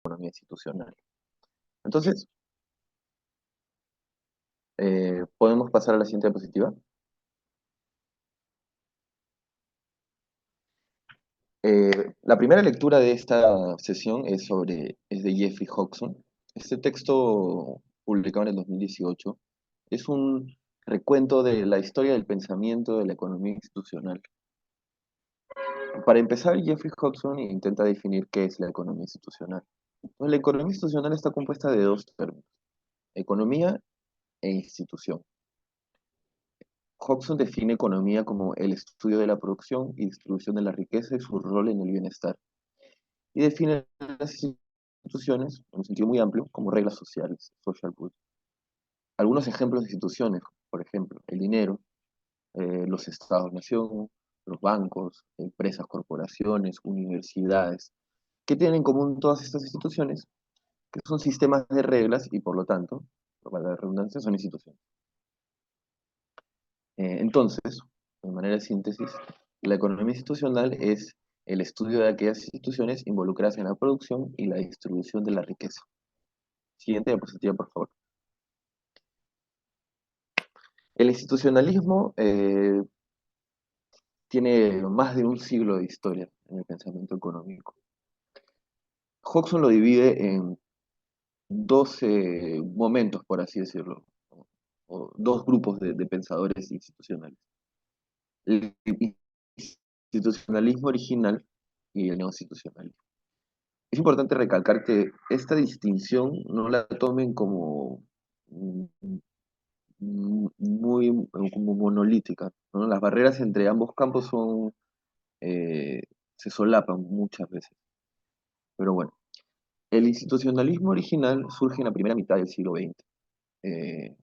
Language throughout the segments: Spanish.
economía institucional. Entonces, ¿podemos pasar a la siguiente diapositiva? La primera lectura de esta sesión es de Jeffrey Hodgson. Este texto, publicado en el 2018, es un recuento de la historia del pensamiento de la economía institucional. Para empezar, Jeffrey Hodgson intenta definir qué es la economía institucional. Pues la economía institucional está compuesta de dos términos: economía e institución. Hodgson define economía como el estudio de la producción y distribución de la riqueza y su rol en el bienestar, y define las instituciones, en un sentido muy amplio, como reglas sociales, social rules. Algunos ejemplos de instituciones, por ejemplo, el dinero, los estados-nación, los bancos, empresas, corporaciones, universidades. ¿Qué tienen en común todas estas instituciones? Que son sistemas de reglas y, por lo tanto, para la redundancia, son instituciones. Entonces, de manera de síntesis, la economía institucional es el estudio de aquellas instituciones involucradas en la producción y la distribución de la riqueza. Siguiente diapositiva, por favor. El institucionalismo tiene más de un siglo de historia en el pensamiento económico. Hodgson lo divide en 12 momentos, por así decirlo, o dos grupos de pensadores institucionales: el institucionalismo original y el neoinstitucionalismo. Es importante recalcar que esta distinción no la tomen como muy como monolítica, ¿no? Las barreras entre ambos campos eh, se solapan muchas veces. Pero bueno, el institucionalismo original surge en la primera mitad del siglo XX, eh,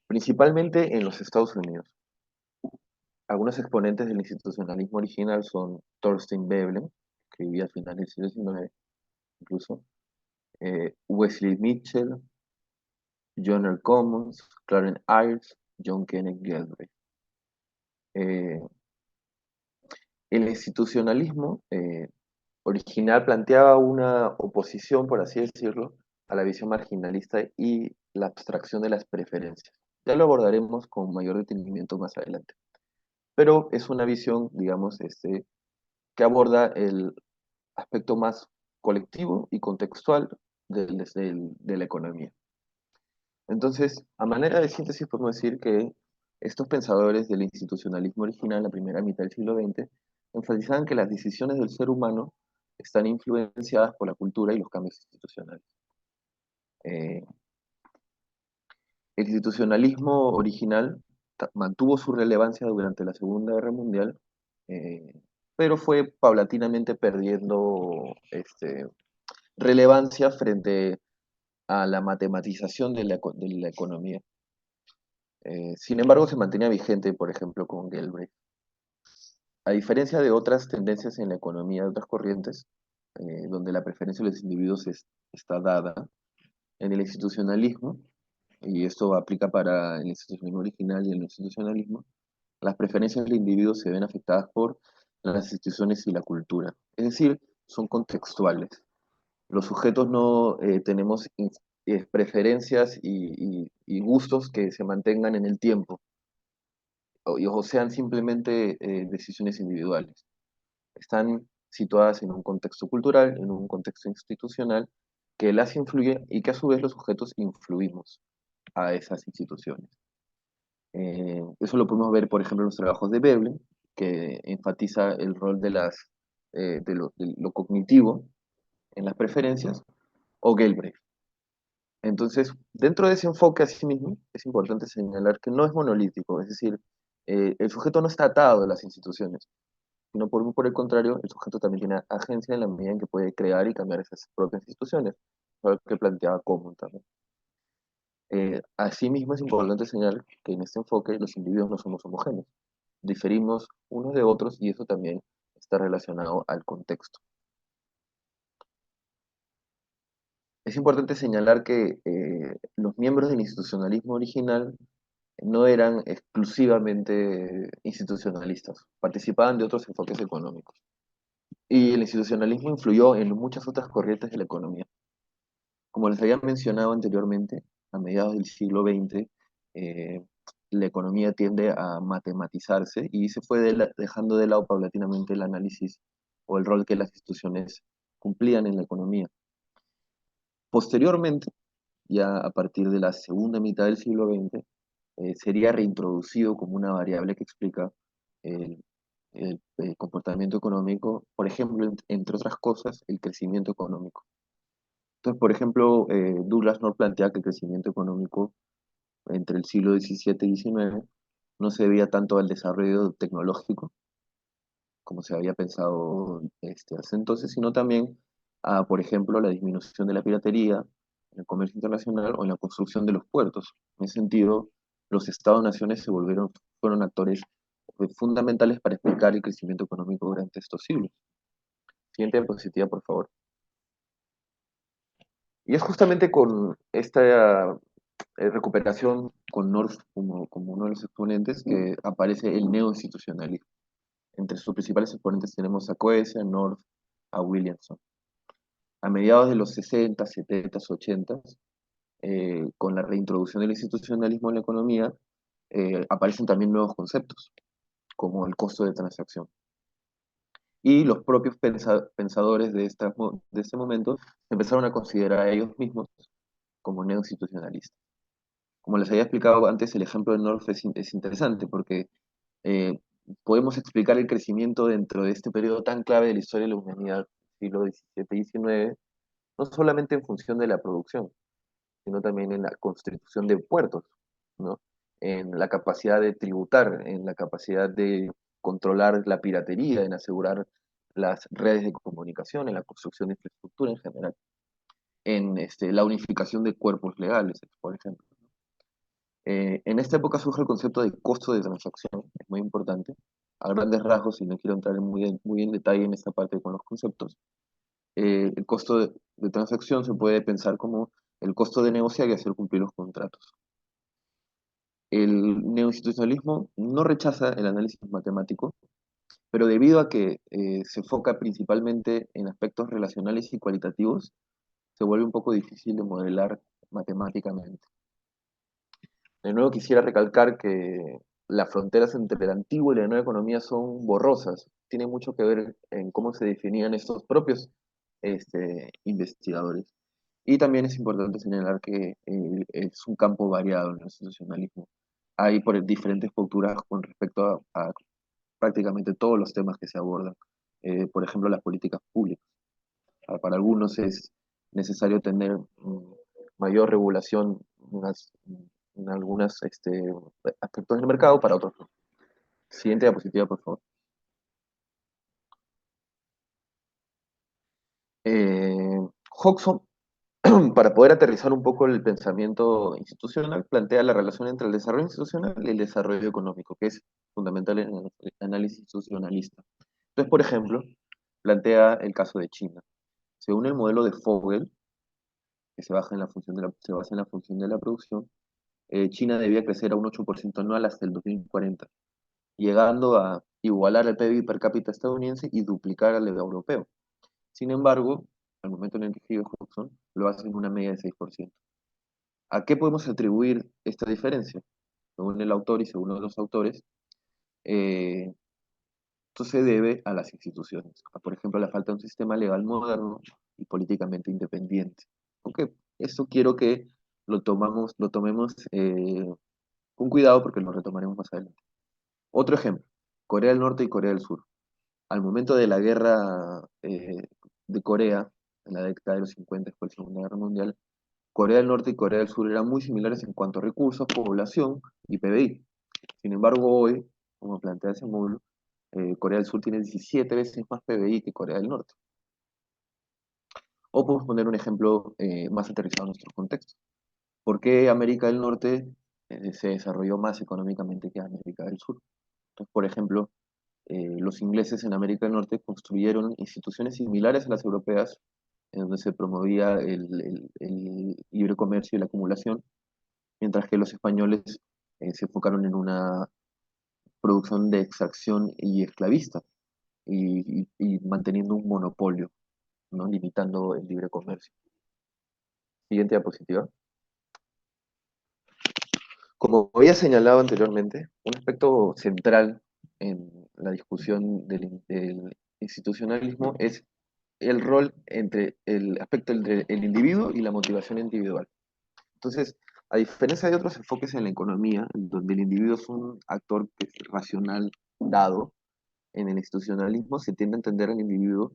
principalmente en los Estados Unidos. Algunos exponentes del institucionalismo original son Thorstein Veblen, que vivía a finales del siglo XIX incluso, Wesley Mitchell, John R. Commons, Clarence Ayres, John Kenneth Galbraith. Eh, el institucionalismo original planteaba una oposición, por así decirlo, a la visión marginalista y la abstracción de las preferencias. Ya lo abordaremos con mayor detenimiento más adelante. Pero es una visión, digamos, que aborda el aspecto más colectivo y contextual de la economía. Entonces, a manera de síntesis, podemos decir que estos pensadores del institucionalismo original, en la primera mitad del siglo XX, enfatizaban que las decisiones del ser humano están influenciadas por la cultura y los cambios institucionales. Eh, el institucionalismo original mantuvo su relevancia durante la Segunda Guerra Mundial, eh, pero fue paulatinamente perdiendo relevancia frente a la matematización de la economía. Sin embargo, se mantenía vigente, por ejemplo, con Galbraith. A diferencia de otras tendencias en la economía, de otras corrientes, donde la preferencia de los individuos está dada, en el institucionalismo, y esto aplica para el institucionalismo original y el institucionalismo, las preferencias del individuo se ven afectadas por las instituciones y la cultura. Es decir, son contextuales. Los sujetos no tenemos preferencias y gustos que se mantengan en el tiempo, o sean simplemente decisiones individuales. Están situadas en un contexto cultural, en un contexto institucional, que las influye y que a su vez los sujetos influimos a esas instituciones. Eso lo podemos ver, por ejemplo, en los trabajos de Veblen, que enfatiza el rol de lo cognitivo en las preferencias, o Galbraith. Entonces, dentro de ese enfoque a sí mismo, es importante señalar que no es monolítico, es decir, el sujeto no está atado a las instituciones, sino por el contrario, el sujeto también tiene agencia en la medida en que puede crear y cambiar esas propias instituciones, lo que planteaba Common también. Asimismo, es importante señalar que en este enfoque los individuos no somos homogéneos, diferimos unos de otros y eso también está relacionado al contexto. Es importante señalar que los miembros del institucionalismo original no eran exclusivamente institucionalistas, participaban de otros enfoques económicos. Y el institucionalismo influyó en muchas otras corrientes de la economía. Como les había mencionado anteriormente, a mediados del siglo XX, eh, la economía tiende a matematizarse y se fue dejando de lado paulatinamente el análisis o el rol que las instituciones cumplían en la economía. Posteriormente, ya a partir de la segunda mitad del siglo XX, sería reintroducido como una variable que explica el, el comportamiento económico, por ejemplo, entre otras cosas, el crecimiento económico. Entonces, por ejemplo, Douglas North plantea que el crecimiento económico entre el siglo XVII y XIX no se debía tanto al desarrollo tecnológico, como se había pensado hace entonces, sino también a, por ejemplo, la disminución de la piratería en el comercio internacional o en la construcción de los puertos. En ese sentido, los estados-naciones fueron actores fundamentales para explicar el crecimiento económico durante estos siglos. Siguiente diapositiva, por favor. Y es justamente con esta recuperación con North como uno de los exponentes que aparece el neoinstitucionalismo. Entre sus principales exponentes tenemos a Coase, a North, a Williamson. A mediados de los 60, 70, 80, con la reintroducción del institucionalismo en la economía, aparecen también nuevos conceptos, como el costo de transacción. Y los propios pensadores de este momento empezaron a considerar a ellos mismos como neoinstitucionalistas. Como les había explicado antes, el ejemplo de North es interesante porque eh, podemos explicar el crecimiento dentro de este periodo tan clave de la historia de la humanidad, siglo XVII y XIX, no solamente en función de la producción, sino también en la constitución de puertos, ¿no? En la capacidad de tributar, en la capacidad de controlar la piratería, en asegurar las redes de comunicación, en la construcción de infraestructura en general, en la unificación de cuerpos legales, por ejemplo. En esta época surge el concepto de costo de transacción, es muy importante, a grandes rasgos, y no quiero entrar muy en detalle en esta parte con los conceptos. El costo de transacción se puede pensar como el costo de negociar y hacer cumplir los contratos. El neoinstitucionalismo no rechaza el análisis matemático, pero debido a que se enfoca principalmente en aspectos relacionales y cualitativos, se vuelve un poco difícil de modelar matemáticamente. De nuevo quisiera recalcar que las fronteras entre la antigua y la nueva economía son borrosas. Tiene mucho que ver en cómo se definían estos propios investigadores. Y también es importante señalar que es un campo variado en el institucionalismo. Hay diferentes posturas con respecto a prácticamente todos los temas que se abordan. Por ejemplo, las políticas públicas. Para algunos es necesario tener mayor regulación en algunos aspectos del mercado, para otros no. Siguiente diapositiva, por favor. Hodgson, para poder aterrizar un poco el pensamiento institucional, plantea la relación entre el desarrollo institucional y el desarrollo económico, que es fundamental en el análisis institucionalista. Entonces, por ejemplo, plantea el caso de China. Según el modelo de Fogel, que se basa en la función de la producción, China debía crecer a un 8% anual hasta el 2040, llegando a igualar el PIB per cápita estadounidense y duplicar al europeo. Sin embargo, al momento en el que escribe Hodgson, lo hace en una media de 6%. ¿A qué podemos atribuir esta diferencia? Según el autor y según los autores, eh, esto se debe a las instituciones, por ejemplo, a la falta de un sistema legal moderno y políticamente independiente. Aunque esto quiero que lo tomemos con cuidado porque lo retomaremos más adelante. Otro ejemplo, Corea del Norte y Corea del Sur. Al momento de la guerra de Corea, en la década de los 50, después de la Segunda Guerra Mundial, Corea del Norte y Corea del Sur eran muy similares en cuanto a recursos, población y PBI. Sin embargo, hoy, como plantea ese módulo, Corea del Sur tiene 17 veces más PBI que Corea del Norte. O podemos poner un ejemplo más aterrizado en nuestro contexto. ¿Por qué América del Norte se desarrolló más económicamente que América del Sur? Entonces, por ejemplo, los ingleses en América del Norte construyeron instituciones similares a las europeas, en donde se promovía el libre comercio y la acumulación, mientras que los españoles se enfocaron en una producción de extracción y esclavista. y manteniendo un monopolio, ¿no? Limitando el libre comercio. Siguiente diapositiva. Como había señalado anteriormente, un aspecto central en la discusión del institucionalismo es el rol entre el aspecto entre el individuo y la motivación individual. Entonces, a diferencia de otros enfoques en la economía, en donde el individuo es un actor que es racional dado, en el institucionalismo se tiende a entender al individuo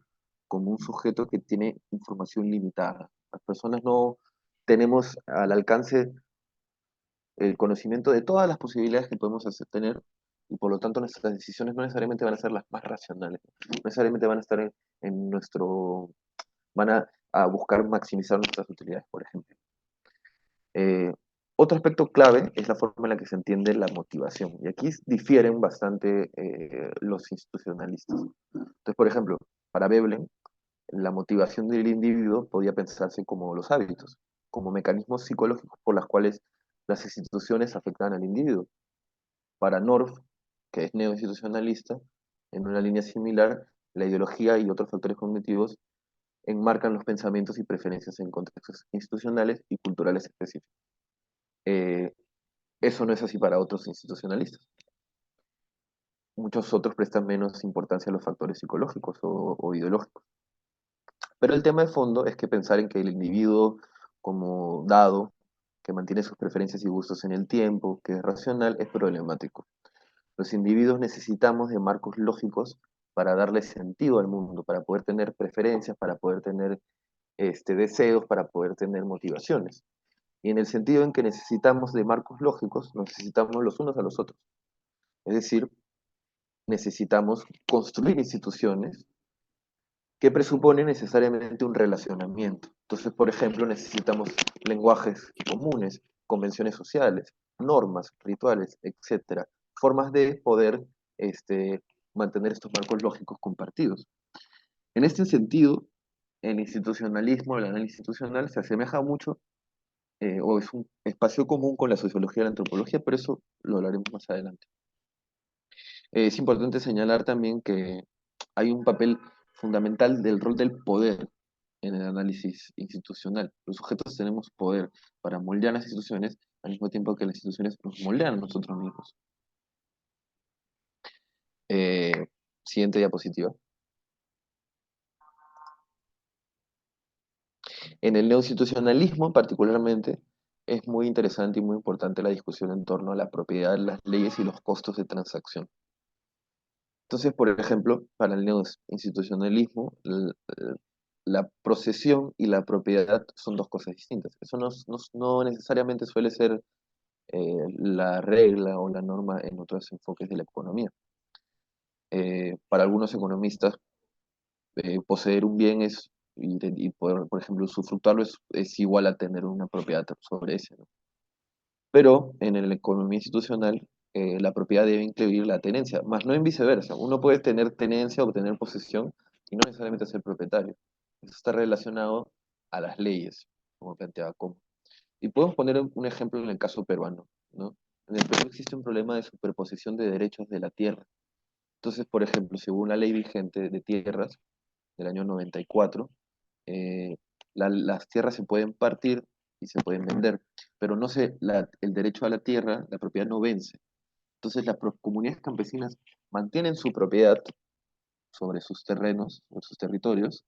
como un sujeto que tiene información limitada. Las personas no tenemos al alcance el conocimiento de todas las posibilidades que podemos tener, y por lo tanto nuestras decisiones no necesariamente van a ser las más racionales, no necesariamente van a estar en nuestro, van a buscar maximizar nuestras utilidades, por ejemplo. Eh, Otro aspecto clave es la forma en la que se entiende la motivación, y aquí difieren bastante los institucionalistas. Entonces, por ejemplo, para Veblen, la motivación del individuo podía pensarse como los hábitos, como mecanismos psicológicos por los cuales las instituciones afectan al individuo. Para North, que es neoinstitucionalista, en una línea similar, la ideología y otros factores cognitivos enmarcan los pensamientos y preferencias en contextos institucionales y culturales específicos. Eh, Eso no es así para otros institucionalistas. Muchos otros prestan menos importancia a los factores psicológicos o ideológicos. Pero el tema de fondo es que pensar en que el individuo como dado, que mantiene sus preferencias y gustos en el tiempo, que es racional, es problemático. Los individuos necesitamos de marcos lógicos para darle sentido al mundo, para poder tener preferencias, para poder tener deseos, para poder tener motivaciones. Y en el sentido en que necesitamos de marcos lógicos, nos necesitamos los unos a los otros. Es decir, necesitamos construir instituciones que presupone necesariamente un relacionamiento. Entonces, por ejemplo, necesitamos lenguajes comunes, convenciones sociales, normas, rituales, etcétera, formas de poder mantener estos marcos lógicos compartidos. En este sentido, el institucionalismo, el análisis institucional, se asemeja mucho, o es un espacio común con la sociología y la antropología, pero eso lo hablaremos más adelante. Es importante señalar también que hay un papel fundamental del rol del poder en el análisis institucional. Los sujetos tenemos poder para moldear las instituciones al mismo tiempo que las instituciones nos moldean a nosotros mismos. Eh, Siguiente diapositiva. En el neoinstitucionalismo, particularmente, es muy interesante y muy importante la discusión en torno a la propiedad, las leyes y los costos de transacción. Entonces, por ejemplo, para el neoinstitucionalismo, la procesión y la propiedad son dos cosas distintas. Eso no necesariamente suele ser la regla o la norma en otros enfoques de la economía. Para algunos economistas, poseer un bien y poder, por ejemplo, usufructuarlo es igual a tener una propiedad sobre ese, ¿no? Pero en la economía institucional, la propiedad debe incluir la tenencia, más no en viceversa. Uno puede tener tenencia o tener posesión y no necesariamente ser propietario. Eso está relacionado a las leyes, como planteaba Como. Y podemos poner un ejemplo en el caso peruano, ¿no? En el Perú existe un problema de superposición de derechos de la tierra. Entonces, por ejemplo, según la ley vigente de tierras del año 94, eh, las tierras se pueden partir y se pueden vender, pero el derecho a la tierra, la propiedad no vence. Entonces las comunidades campesinas mantienen su propiedad sobre sus terrenos, sobre sus territorios,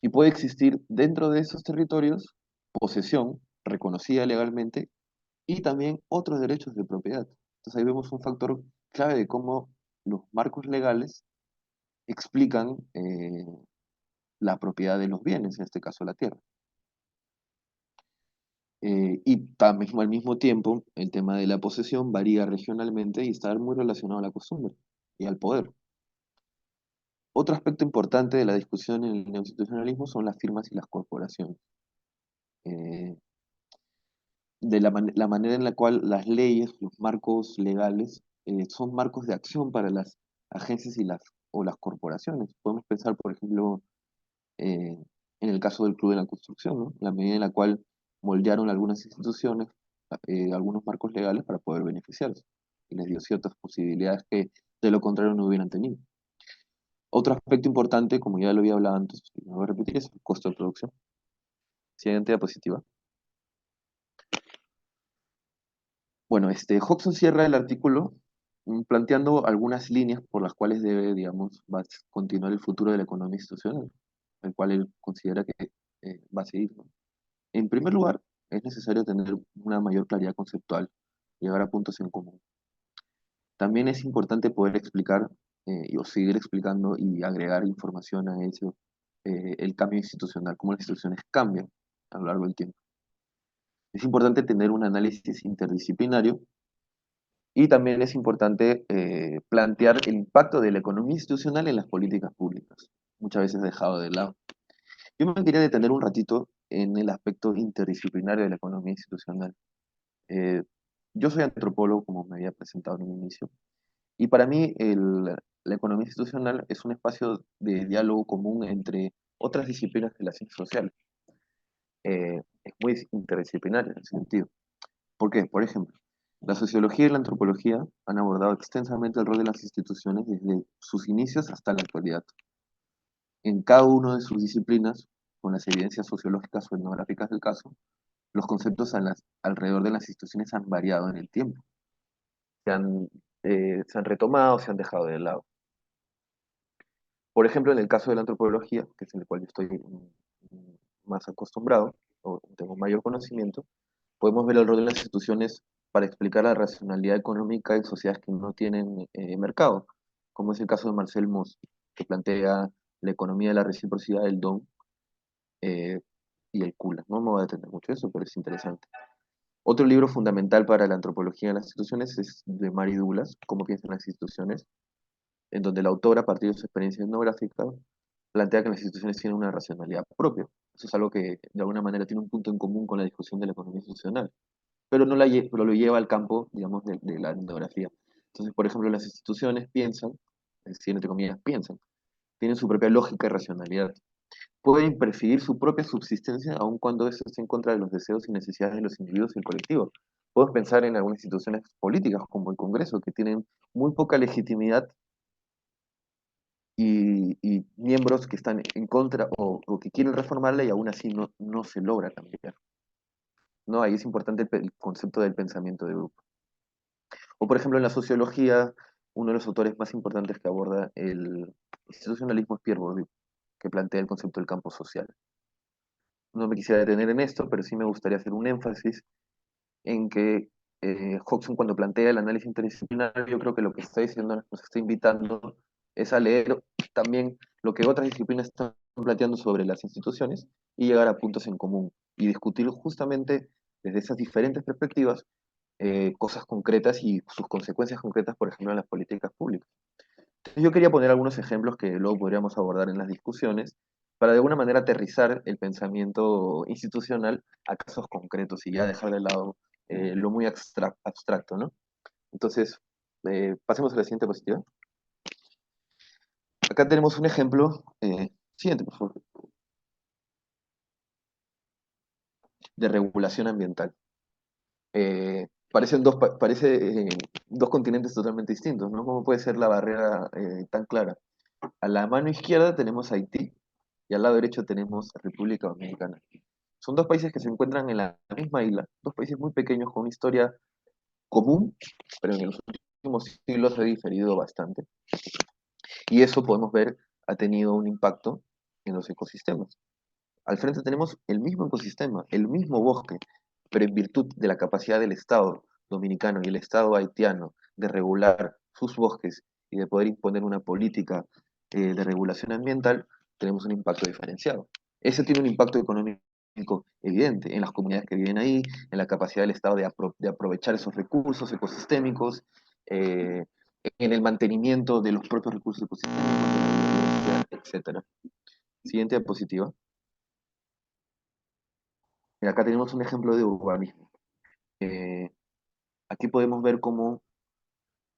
y puede existir dentro de esos territorios posesión reconocida legalmente y también otros derechos de propiedad. Entonces ahí vemos un factor clave de cómo los marcos legales explican la propiedad de los bienes, en este caso la tierra. Y también, al mismo tiempo, el tema de la posesión varía regionalmente y está muy relacionado a la costumbre y al poder. Otro aspecto importante de la discusión en el neoinstitucionalismo son las firmas y las corporaciones. Eh, de la manera en la cual las leyes, los marcos legales, son marcos de acción para las agencias o las corporaciones. Podemos pensar, por ejemplo, eh, en el caso del Club de la Construcción, ¿no? La medida en la cual moldearon algunas instituciones, algunos marcos legales para poder beneficiarse, y les dio ciertas posibilidades que de lo contrario no hubieran tenido. Otro aspecto importante, como ya lo había hablado antes, y lo voy a repetir, es el costo de producción. Siguiente diapositiva. Bueno, Hobson cierra el artículo planteando algunas líneas por las cuales debe, digamos, continuar el futuro de la economía institucional, el cual él considera que va a seguir, ¿no? En primer lugar, es necesario tener una mayor claridad conceptual, llegar a puntos en común. También es importante poder explicar o seguir explicando y agregar información a eso, el cambio institucional, cómo las instituciones cambian a lo largo del tiempo. Es importante tener un análisis interdisciplinario y también es importante plantear el impacto de la economía institucional en las políticas públicas, muchas veces dejado de lado. Yo me quería detener un ratito en el aspecto interdisciplinario de la economía institucional. Eh, yo soy antropólogo, como me había presentado en un inicio, y para mí la economía institucional es un espacio de diálogo común entre otras disciplinas de la ciencia social. Es muy interdisciplinario en ese sentido. ¿Por qué? Por ejemplo, la sociología y la antropología han abordado extensamente el rol de las instituciones desde sus inicios hasta la actualidad. En cada una de sus disciplinas, con las evidencias sociológicas o etnográficas del caso, los conceptos alrededor de las instituciones han variado en el tiempo, se han retomado, se han dejado de lado. Por ejemplo, en el caso de la antropología, que es en el cual yo estoy más acostumbrado o tengo mayor conocimiento, podemos ver el rol de las instituciones para explicar la racionalidad económica en sociedades que no tienen mercado, como es el caso de Marcel Mauss, que plantea la economía de la reciprocidad del don eh, y el Kula. No me voy a detener mucho en eso, pero es interesante. Otro libro fundamental para la antropología de las instituciones es de Mary Douglas, Cómo piensan las instituciones, en donde la autora, a partir de su experiencia etnográfica, plantea que las instituciones tienen una racionalidad propia. Eso es algo que de alguna manera tiene un punto en común con la discusión de la economía institucional, pero, no pero lo lleva al campo, digamos, de la etnografía. Entonces, por ejemplo, las instituciones piensan, es decir, entre comillas, piensan, tienen su propia lógica y racionalidad. Pueden percibir su propia subsistencia aun cuando eso esté en contra de los deseos y necesidades de los individuos y el colectivo. Podemos pensar en algunas instituciones políticas como el Congreso, que tienen muy poca legitimidad y miembros que están en contra o que quieren reformarla y aún así no se logra cambiar. ¿No? Ahí es importante el concepto del pensamiento de grupo. O por ejemplo en la sociología, uno de los autores más importantes que aborda el institucionalismo es Pierre Bourdieu, que plantea el concepto del campo social. No me quisiera detener en esto, pero sí me gustaría hacer un énfasis en que Hodgson cuando plantea el análisis interdisciplinario, yo creo que lo que está diciendo, nos está invitando es a leer también lo que otras disciplinas están planteando sobre las instituciones y llegar a puntos en común y discutir justamente desde esas diferentes perspectivas cosas concretas y sus consecuencias concretas, por ejemplo, en las políticas públicas. Entonces, yo quería poner algunos ejemplos que luego podríamos abordar en las discusiones para de alguna manera aterrizar el pensamiento institucional a casos concretos y ya dejar de lado lo muy abstracto, ¿no? Entonces, pasemos a la siguiente diapositiva. Acá tenemos un ejemplo, siguiente, por favor, de regulación ambiental. Parece dos continentes totalmente distintos, ¿no? ¿Cómo puede ser la barrera tan clara? A la mano izquierda tenemos Haití y al lado derecho tenemos República Dominicana. Son dos países que se encuentran en la misma isla, dos países muy pequeños con una historia común, pero en los últimos siglos ha diferido bastante. Y eso podemos ver ha tenido un impacto en los ecosistemas. Al frente tenemos el mismo ecosistema, el mismo bosque, pero en virtud de la capacidad del Estado dominicano y el Estado haitiano de regular sus bosques y de poder imponer una política de regulación ambiental, tenemos un impacto diferenciado. Ese tiene un impacto económico evidente en las comunidades que viven ahí, en la capacidad del Estado de aprovechar esos recursos ecosistémicos, eh, en el mantenimiento de los propios recursos ecosistémicos, etc. Siguiente diapositiva. Mira, acá tenemos un ejemplo de urbanismo. Eh, Aquí podemos ver cómo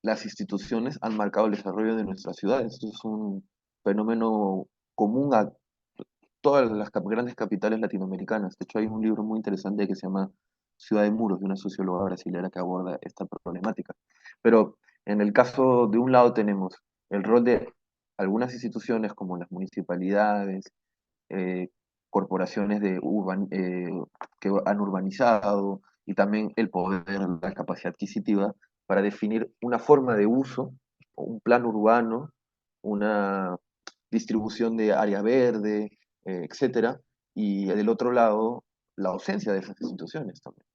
las instituciones han marcado el desarrollo de nuestras ciudades. Esto es un fenómeno común a todas las grandes capitales latinoamericanas. De hecho, hay un libro muy interesante que se llama Ciudad de Muros, de una socióloga brasileña que aborda esta problemática. Pero en el caso de un lado tenemos el rol de algunas instituciones como las municipalidades, eh, corporaciones que han urbanizado y también el poder, la capacidad adquisitiva para definir una forma de uso, un plan urbano, una distribución de área verde, etcétera, y del otro lado, la ausencia de esas instituciones también.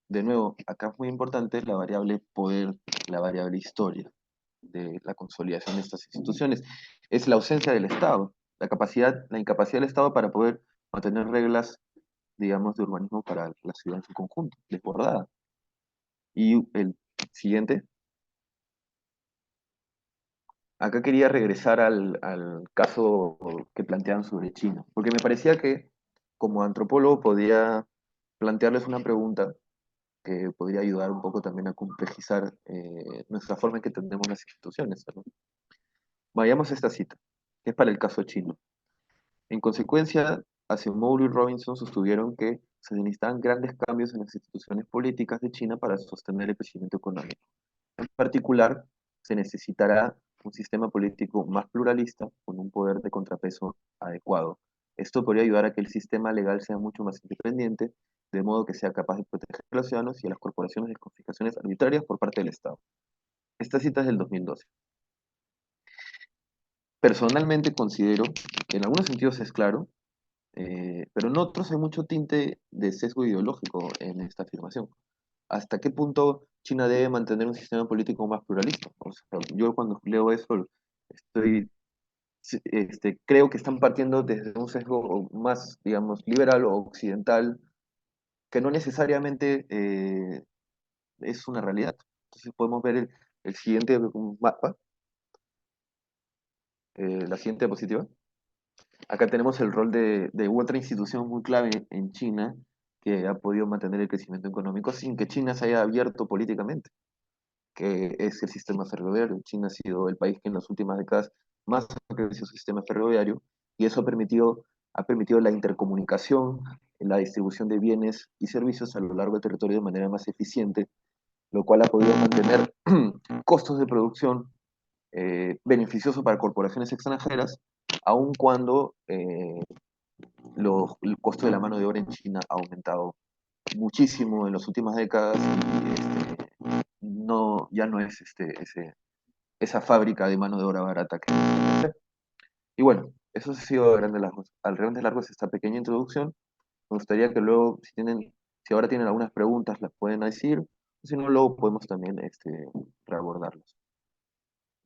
De nuevo, acá es muy importante la variable poder, la variable historia de la consolidación de estas instituciones. Es la ausencia del Estado, la incapacidad del Estado para poder mantener reglas, digamos, de urbanismo para la ciudad en su conjunto, desbordada. Y el siguiente, acá quería regresar al caso que planteaban sobre China, porque me parecía que como antropólogo podía plantearles una pregunta que podría ayudar un poco también a complejizar nuestra forma en que entendemos las instituciones, ¿no? Vayamos a esta cita, que es para el caso chino. En consecuencia, Asimov y Robinson sostuvieron que se necesitaban grandes cambios en las instituciones políticas de China para sostener el crecimiento económico. En particular, se necesitará un sistema político más pluralista con un poder de contrapeso adecuado. Esto podría ayudar a que el sistema legal sea mucho más independiente, de modo que sea capaz de proteger a los ciudadanos y a las corporaciones de confiscaciones arbitrarias por parte del Estado. Esta cita es del 2012. Personalmente considero que en algunos sentidos es claro, pero en otros hay mucho tinte de sesgo ideológico en esta afirmación. ¿Hasta qué punto China debe mantener un sistema político más pluralista? O sea, yo cuando leo eso estoy, creo que están partiendo desde un sesgo más, digamos, liberal o occidental, que no necesariamente es una realidad. Entonces podemos ver el siguiente mapa, la siguiente diapositiva. Acá tenemos el rol de otra institución muy clave en China que ha podido mantener el crecimiento económico sin que China se haya abierto políticamente, que es el sistema ferroviario. China ha sido el país que en las últimas décadas más ha crecido su sistema ferroviario y eso ha permitido la intercomunicación, la distribución de bienes y servicios a lo largo del territorio de manera más eficiente, lo cual ha podido mantener costos de producción beneficiosos para corporaciones extranjeras, aun cuando el costo de la mano de obra en China ha aumentado muchísimo en las últimas décadas y no, ya no es esa fábrica de mano de obra barata que suele ser. Y bueno, eso ha sido a grandes largos esta pequeña introducción. Me gustaría que luego, si ahora tienen algunas preguntas, las pueden decir, o si no, luego podemos también reabordarlas.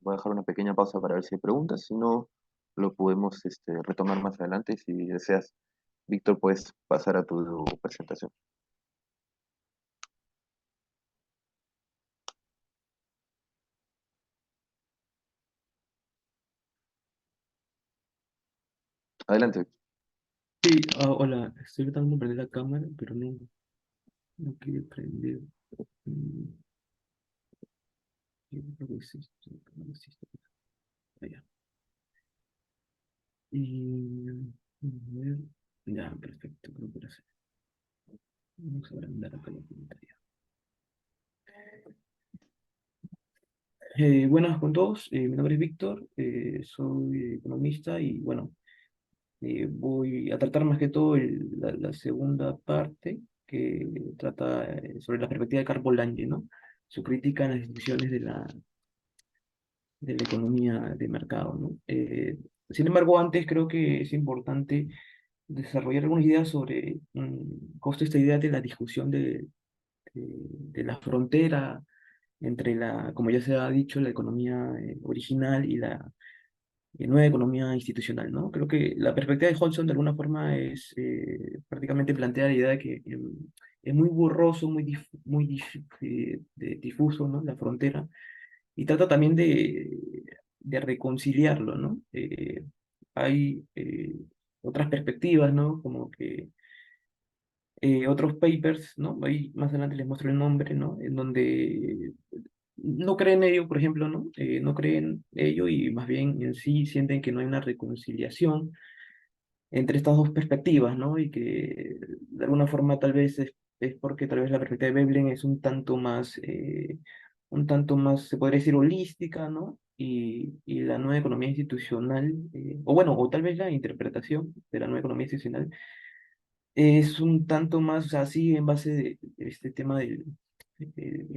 Voy a dejar una pequeña pausa para ver si hay preguntas, si no, lo podemos retomar más adelante. Si deseas, Víctor, puedes pasar a tu presentación. Adelante. Sí, hola, estoy tratando de prender la cámara, pero no quiere prender. Mm, yo creo que es esto, no es esto. Allá. Y a ver, ya, perfecto, creo que lo sé. Vamos a agrandar acá la pantalla. Buenas con todos, mi nombre es Víctor, soy economista y bueno, voy a tratar más que todo la segunda parte que trata sobre la perspectiva de Karl Polanyi, ¿no? Su crítica a las instituciones de la economía de mercado, ¿no? Sin embargo, antes creo que es importante desarrollar algunas ideas sobre justo esta idea de la discusión de la frontera entre como ya se ha dicho, la economía original y la nueva economía institucional, ¿no? Creo que la perspectiva de Hodgson de alguna forma es prácticamente plantea la idea de que es muy borroso, difuso, ¿no? La frontera y trata también de reconciliarlo, ¿no? Hay otras perspectivas, ¿no? Como que otros papers, ¿no? Ahí más adelante les muestro el nombre, ¿no? En donde no creen ello, por ejemplo, ¿no? No creen ello y más bien en sí sienten que no hay una reconciliación entre estas dos perspectivas, ¿no? Y que de alguna forma tal vez es porque tal vez la perspectiva de Veblen es un tanto más, se podría decir holística, ¿no? y la nueva economía institucional, o bueno, o tal vez la interpretación de la nueva economía institucional es un tanto más, o sea, sí, en base de este tema del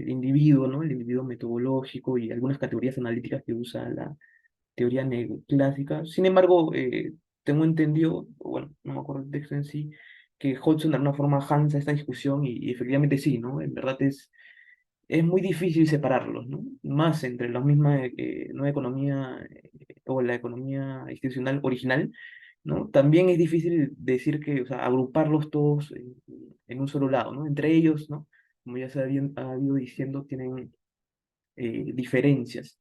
individuo, ¿no? El individuo metodológico y algunas categorías analíticas que usa la teoría neoclásica. Sin embargo, tengo entendido, bueno, no me acuerdo el texto en sí, que Hodgson de alguna forma hansa esta discusión y efectivamente sí, ¿no? En verdad es muy difícil separarlos, ¿no? Más entre la misma nueva economía o la economía institucional original, ¿no? También es difícil decir que, o sea, agruparlos todos en un solo lado, ¿no? Entre ellos, ¿no? Como ya ha ido diciendo, tienen diferencias.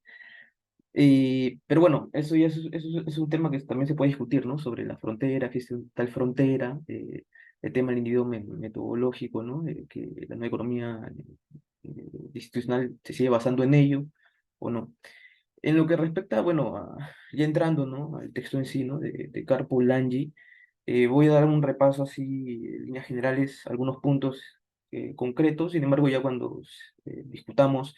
Pero bueno, eso ya es un tema que también se puede discutir, ¿no? Sobre la frontera, que es tal frontera, el tema del individuo metodológico, ¿no? Que la nueva economía institucional se sigue basando en ello o no. En lo que respecta, bueno, ya entrando, ¿no? Al texto en sí, ¿no? De Karpo-Langi, voy a dar un repaso así, en líneas generales, algunos puntos concretos, sin embargo, ya cuando discutamos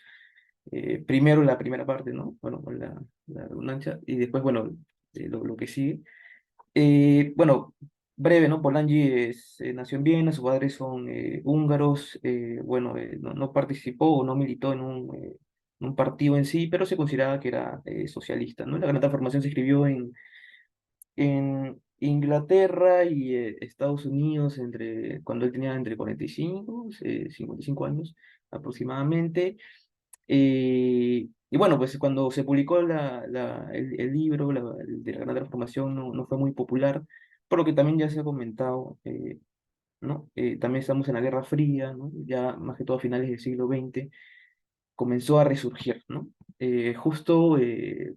primero la primera parte, ¿no? Bueno, con la redundancia, y después, bueno, lo que sigue. Bueno, breve, ¿no? Polanyi nació en Viena, sus padres son húngaros, bueno, no participó o no militó en un partido en sí, pero se consideraba que era socialista, ¿no? La Gran Transformación se escribió en Inglaterra y Estados Unidos cuando él tenía entre 45, 55 años aproximadamente. Y bueno, pues cuando se publicó el libro el de la Gran Transformación no fue muy popular, por lo que también ya se ha comentado, ¿no? También estamos en la Guerra Fría, ¿no? Ya más que todo a finales del siglo XX comenzó a resurgir, ¿no? Justo,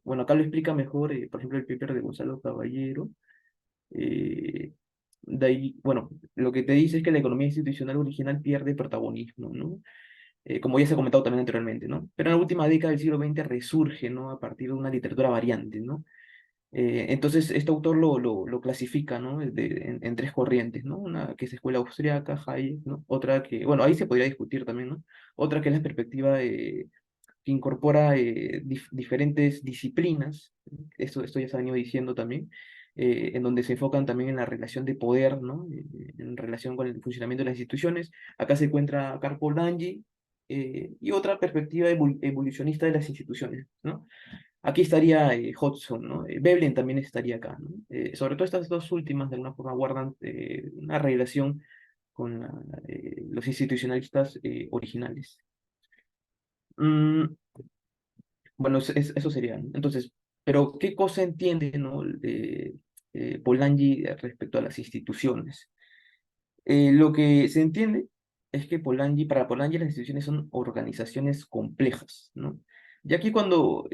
bueno, acá lo explica mejor, por ejemplo, el paper de Gonzalo Caballero. eh, de ahí, bueno, lo que te dice es que la economía institucional original pierde protagonismo, ¿no? Como ya se ha comentado también anteriormente, ¿no? Pero en la última década del siglo XX resurge, ¿no? A partir de una literatura variante, ¿no? Entonces, este autor lo clasifica, ¿no? En tres corrientes, ¿no? Una que es escuela austríaca, Hayek, ¿no? Otra que, bueno, ahí se podría discutir también, ¿no? Otra que es la perspectiva que incorpora diferentes disciplinas, esto ya se ha venido diciendo también, en donde se enfocan también en la relación de poder, ¿no? En relación con el funcionamiento de las instituciones. Acá se encuentra Karpo-Langi y otra perspectiva evolucionista de las instituciones, ¿no? Aquí estaría Hodgson, ¿no? Veblen también estaría acá, ¿no? Sobre todo estas dos últimas, de alguna forma, guardan una relación con los institucionalistas originales. Mm, bueno, eso sería, ¿no? Entonces, pero ¿qué cosa entiende, ¿no? Polanyi respecto a las instituciones? Lo que se entiende es que para Polanyi las instituciones son organizaciones complejas, ¿no? Y aquí cuando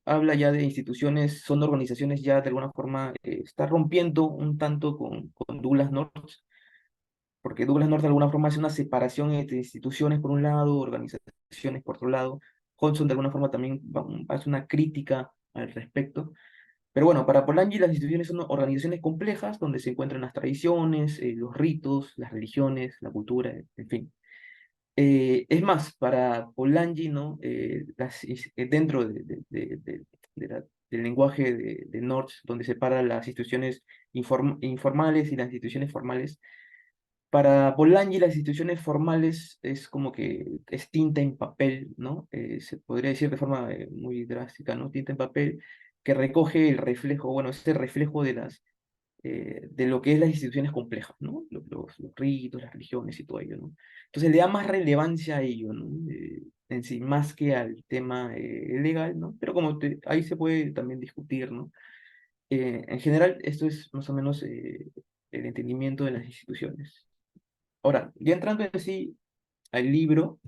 habla ya de instituciones, son organizaciones ya de alguna forma, está rompiendo un tanto con Douglas North, porque Douglas North de alguna forma hace una separación entre instituciones por un lado, organizaciones por otro lado. Hodgson de alguna forma también hace una crítica al respecto. Pero bueno, para Polanyi las instituciones son organizaciones complejas donde se encuentran las tradiciones, los ritos, las religiones, la cultura, en fin. Es más, para Polanyi, ¿no? Dentro del lenguaje de North, donde separa las instituciones informales y las instituciones formales, para Polanyi las instituciones formales es como que es tinta en papel, ¿no? Se podría decir de forma muy drástica, ¿no? Tinta en papel que recoge el reflejo, bueno, este reflejo de lo que es las instituciones complejas, ¿no? Los ritos, las religiones y todo ello, ¿no? Entonces le da más relevancia a ello, ¿no? En sí, más que al tema legal, ¿no? Pero ahí se puede también discutir, ¿no? En general, esto es más o menos el entendimiento de las instituciones. Ahora, ya entrando en sí al libro,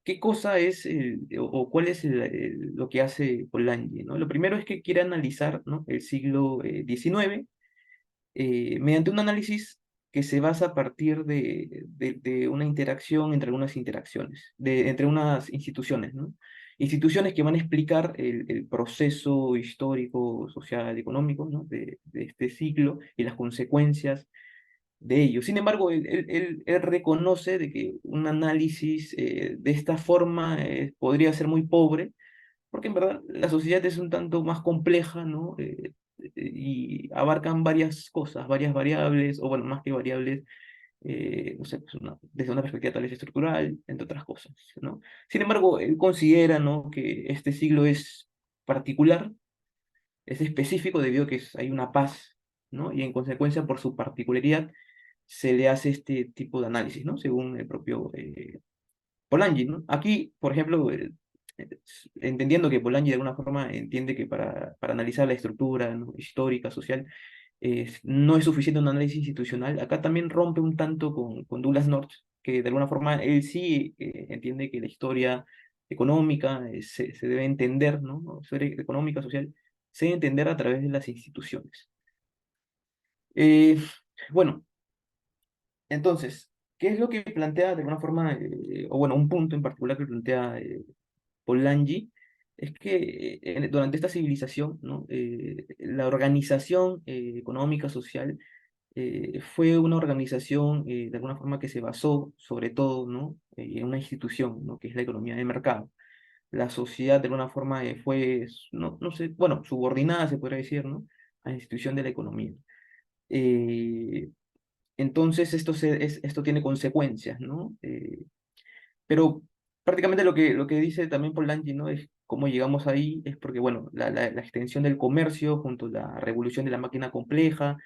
¿qué cosa es o cuál es lo que hace Polanyi, ¿no? Lo primero es que quiere analizar, ¿no? El siglo XIX mediante un análisis que se basa a partir de una interacción entre algunas interacciones, entre unas instituciones, ¿no? Instituciones que van a explicar el proceso histórico, social, económico, ¿no? De este siglo y las consecuencias de ello. Sin embargo, él reconoce de que un análisis de esta forma podría ser muy pobre porque en verdad la sociedad es un tanto más compleja, ¿no? Y abarcan varias cosas, varias variables, o bueno, más que variables, no sé, pues desde una perspectiva tal vez estructural, entre otras cosas, ¿no? Sin embargo, él considera, ¿no?, que este siglo es particular, es específico debido a que hay una paz, ¿no? Y en consecuencia, por su particularidad, se le hace este tipo de análisis, ¿no? Según el propio Polanyi, ¿no? Aquí, por ejemplo, entendiendo que Polanyi de alguna forma entiende que para analizar la estructura, ¿no?, histórica, social, no es suficiente un análisis institucional, acá también rompe un tanto con Douglas North, que de alguna forma él sí entiende que la historia económica se debe entender, ¿no? La historia económica, social, se debe entender a través de las instituciones. Eh, bueno, entonces, ¿qué es lo que plantea de alguna forma, o bueno, un punto en particular que plantea Polanyi? Es que durante esta civilización, ¿no?, la organización económica, social, fue una organización de alguna forma que se basó sobre todo, ¿no?, en una institución, ¿no?, que es la economía de mercado. La sociedad de alguna forma fue, no sé, bueno, subordinada, se podría decir, ¿no?, a la institución de la economía. Eh, entonces, esto tiene consecuencias, ¿no? Pero prácticamente lo que dice también Polanyi, ¿no?, es cómo llegamos ahí, es porque, bueno, la extensión del comercio junto a la revolución de la máquina compleja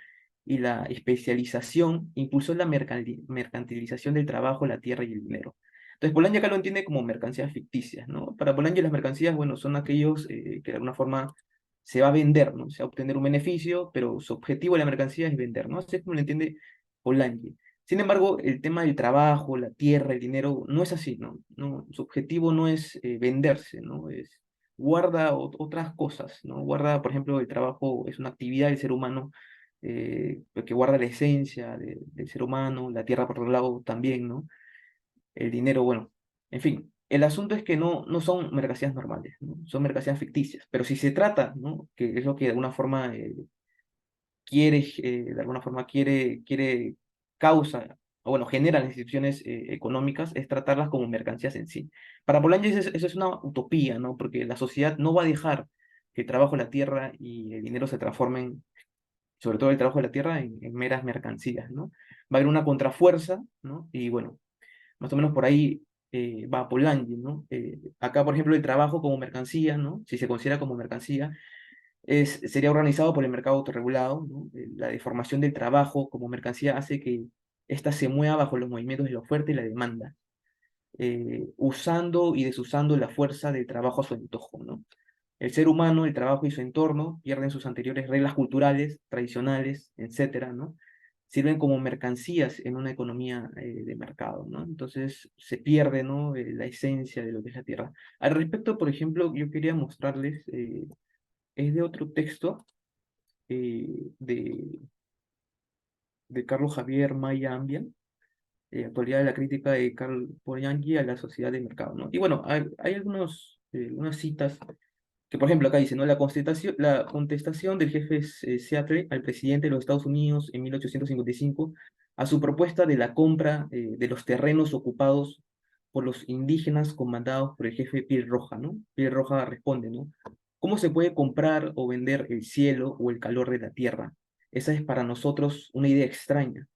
y la especialización impulsó la mercantilización del trabajo, la tierra y el dinero. Entonces, Polanyi acá lo entiende como mercancías ficticias, ¿no? Para Polanyi las mercancías, bueno, son aquellos que de alguna forma se va a vender, ¿no? Se va a obtener un beneficio, pero su objetivo de la mercancía es vender, ¿no? Así es como lo entiende Polanyi. Sin embargo, el tema del trabajo, la tierra, el dinero, no es así, ¿no? No, su objetivo no es venderse, ¿no? Guarda otras cosas, ¿no? Guarda, por ejemplo, el trabajo es una actividad del ser humano que guarda la esencia del ser humano, la tierra por otro lado también, ¿no? El dinero, bueno, en fin. El asunto es que no son mercancías normales, ¿no? Son mercancías ficticias. Pero si se trata, ¿no?, que es lo que de alguna forma quiere, causa, o bueno, genera las instituciones económicas, es tratarlas como mercancías en sí. Para Polanyi eso es una utopía, ¿no? Porque la sociedad no va a dejar que el trabajo, la tierra y el dinero se transformen, sobre todo el trabajo de la tierra, en meras mercancías, ¿no? Va a haber una contrafuerza, ¿no? Y bueno, más o menos por ahí va Polanyi, ¿no? Acá, por ejemplo, el trabajo como mercancía, ¿no? Si se considera como mercancía, sería organizado por el mercado autorregulado, ¿no? La deformación del trabajo como mercancía hace que ésta se mueva bajo los movimientos de la oferta y la demanda, usando y desusando la fuerza del trabajo a su antojo, ¿no? El ser humano, el trabajo y su entorno pierden sus anteriores reglas culturales, tradicionales, etcétera, ¿no? Sirven como mercancías en una economía de mercado, ¿no? Entonces se pierde, ¿no?, la esencia de lo que es la tierra. Al respecto, por ejemplo, yo quería mostrarles, es de otro texto eh, de, de Carlos Javier Maya Ambian, Actualidad de la crítica de Carl Polanyi a la sociedad de mercado, ¿no? Y bueno, hay algunas citas que, por ejemplo, acá dice, ¿no? La contestación del jefe Seattle al presidente de los Estados Unidos en 1855 a su propuesta de la compra de los terrenos ocupados por los indígenas comandados por el jefe Piel Roja, ¿no? Piel Roja responde, ¿no? ¿Cómo se puede comprar o vender el cielo o el calor de la tierra? Esa es para nosotros una idea extraña.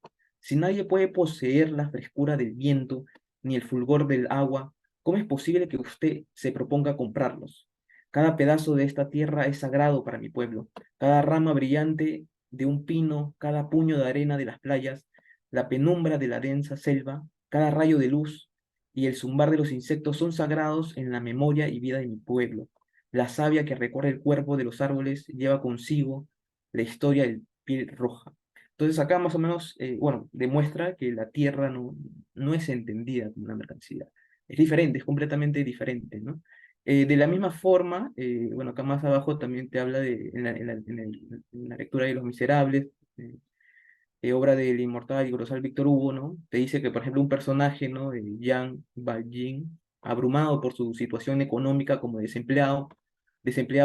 Si nadie puede poseer la frescura del viento ni el fulgor del agua, ¿cómo es posible que usted se proponga comprarlos? Cada pedazo de esta tierra es sagrado para mi pueblo. Cada rama brillante de un pino, cada puño de arena de las playas, la penumbra de la densa selva, cada rayo de luz y el zumbar de los insectos son sagrados en la memoria y vida de mi pueblo. La savia que recorre el cuerpo de los árboles lleva consigo la historia del piel roja. Entonces acá más o menos, bueno, demuestra que la tierra no es entendida como una mercancía. Es diferente, es completamente diferente, ¿no? De la misma forma, bueno, acá más abajo también te habla en la lectura de Los Miserables, eh, obra del inmortal y colosal Víctor Hugo, ¿no? Te dice que, por ejemplo, un personaje, ¿no?, de Jean Valjean, abrumado por su situación económica como desempleado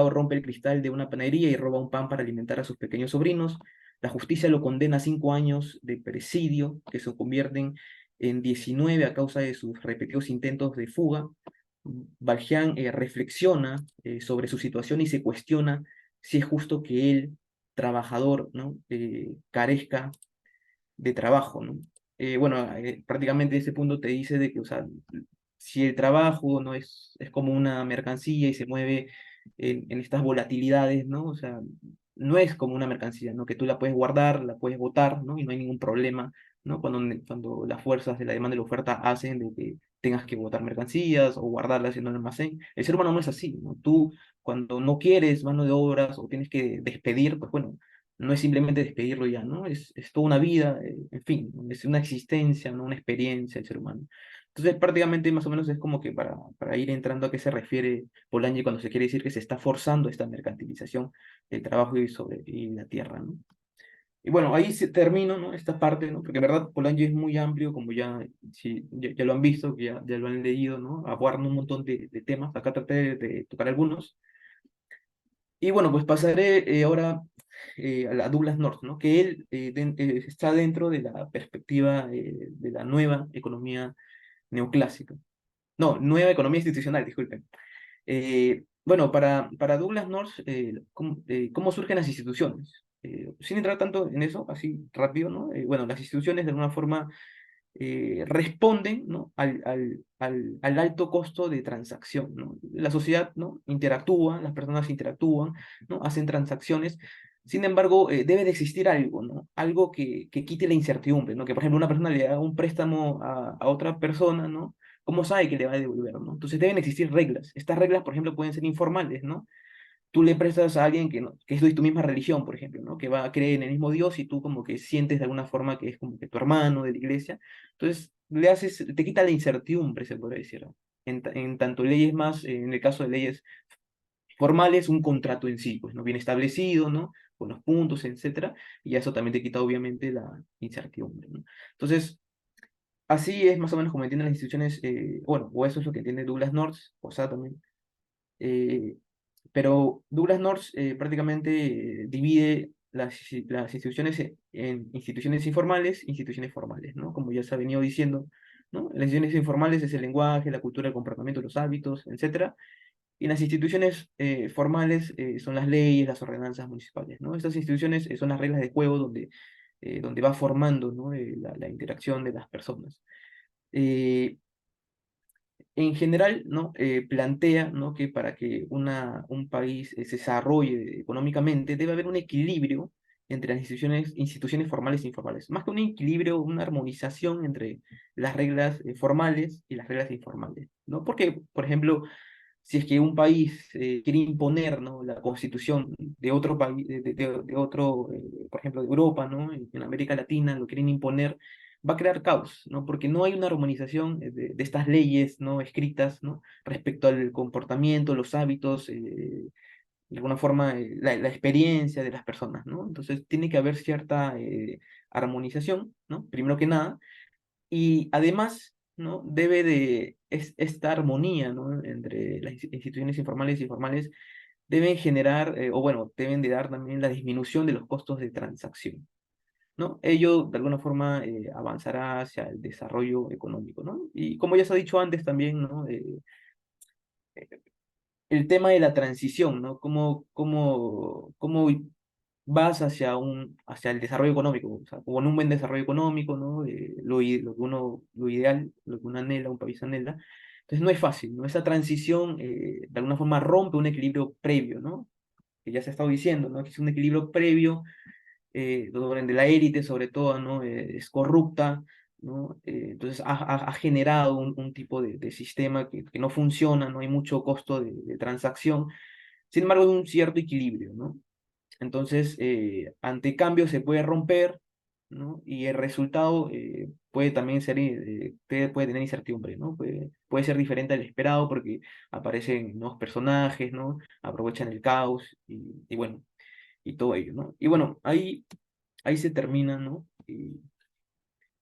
rompe el cristal de una panadería y roba un pan para alimentar a sus pequeños sobrinos. La justicia lo condena a 5 años de presidio, que se convierten en 19 a causa de sus repetidos intentos de fuga. Valjean reflexiona sobre su situación y se cuestiona si es justo que él, trabajador, ¿no? Carezca de trabajo, ¿no? Bueno, prácticamente ese punto te dice de que, o sea, si el trabajo no es como una mercancía y se mueve en estas volatilidades, ¿no? O sea, no es como una mercancía, ¿no? Que tú la puedes guardar, la puedes botar, ¿no? Y no hay ningún problema, ¿no? Cuando las fuerzas de la demanda y la oferta hacen de que tengas que botar mercancías o guardarlas en un almacén. El ser humano no es así, ¿no? Tú, cuando no quieres mano de obras o tienes que despedir, pues bueno, no es simplemente despedirlo ya, ¿no? Es toda una vida, en fin, ¿no? Es una existencia, ¿no? Una experiencia del ser humano. Entonces, prácticamente, más o menos, es como que para ir entrando a qué se refiere Polanyi cuando se quiere decir que se está forzando esta mercantilización del trabajo y la tierra, ¿no? Y bueno, ahí se termino, ¿no? Esta parte, ¿no? Porque en verdad Polanyi es muy amplio, como ya, si, ya lo han visto, que ya lo han leído, ¿no? Aborda un montón de temas. Acá traté de tocar algunos. Y bueno, pues pasaré ahora a la Douglas North, ¿no? Que él está dentro de la perspectiva de la nueva economía neoclásica. No, nueva economía institucional, disculpen. Bueno, para Douglas North, ¿cómo surgen las instituciones? Sin entrar tanto en eso, así rápido, ¿no? Bueno, las instituciones de alguna forma responden, ¿no? al alto costo de transacción, ¿no? La sociedad, ¿no? Interactúa, las personas interactúan, ¿no? Hacen transacciones. Sin embargo, debe de existir algo, ¿no? Algo que quite la incertidumbre, ¿no? Que, por ejemplo, una persona le da un préstamo a otra persona, ¿no? ¿Cómo sabe que le va a devolver, ¿no? Entonces deben existir reglas. Estas reglas, por ejemplo, pueden ser informales, ¿no? Tú le prestas a alguien que, no, que es de tu misma religión, por ejemplo, ¿no? Que va a creer en el mismo Dios y tú como que sientes de alguna forma que es como que tu hermano de la iglesia. Entonces, te quita la incertidumbre, se podría decir, ¿no? En tanto leyes más, en el caso de leyes formales, un contrato en sí, pues, ¿no? Bien establecido, ¿no? Con los puntos, etcétera, y eso también te quita obviamente la incertidumbre, ¿no? Entonces, así es más o menos como entienden las instituciones, bueno, o eso es lo que entiende Douglas North, o sea, también. eh, pero Douglas North prácticamente divide las instituciones en instituciones informales e instituciones formales, ¿no? Como ya se ha venido diciendo, ¿no? Las instituciones informales es el lenguaje, la cultura, el comportamiento, los hábitos, etcétera. Y las instituciones formales son las leyes, las ordenanzas municipales, ¿no? Estas instituciones son las reglas de juego donde va formando, ¿no? La interacción de las personas. Eh, en general, ¿no? Plantea, ¿no? Que para que un país se desarrolle económicamente debe haber un equilibrio entre las instituciones formales e informales. Más que un equilibrio, una armonización entre las reglas formales y las reglas informales, ¿no? Porque, por ejemplo, si es que un país quiere imponer, ¿no? La constitución de otro país, de otro, por ejemplo, de Europa, ¿no? En América Latina lo quieren imponer, va a crear caos, ¿no? Porque no hay una armonización de estas leyes, ¿no? Escritas, ¿no? Respecto al comportamiento, los hábitos, de alguna forma, la experiencia de las personas, ¿no? Entonces tiene que haber cierta armonización, ¿no? Primero que nada, y además, ¿no? Esta armonía, ¿no? Entre las instituciones informales y formales deben generar, o bueno, deben de dar también la disminución de los costos de transacción, ¿no? Ello, de alguna forma, avanzará hacia el desarrollo económico, ¿no? Y como ya se ha dicho antes también, ¿no? El tema de la transición, ¿no? Cómo vas hacia el desarrollo económico, o sea, con un buen desarrollo económico, ¿no? Lo ideal, lo que uno anhela, un país anhela. Entonces no es fácil, ¿no? Esa transición de alguna forma rompe un equilibrio previo, ¿no? Que ya se ha estado diciendo, ¿no? Que es un equilibrio previo donde la élite sobre todo, ¿no? Es corrupta, ¿no? Entonces ha generado un tipo de sistema que no funciona, no hay mucho costo de transacción, sin embargo hay un cierto equilibrio, ¿no? Entonces, ante cambio se puede romper, ¿no? Y el resultado puede también ser, puede tener incertidumbre, ¿no? Puede ser diferente al esperado porque aparecen nuevos personajes, ¿no? Aprovechan el caos y bueno, y todo ello, ¿no? Y bueno, ahí se termina, ¿no?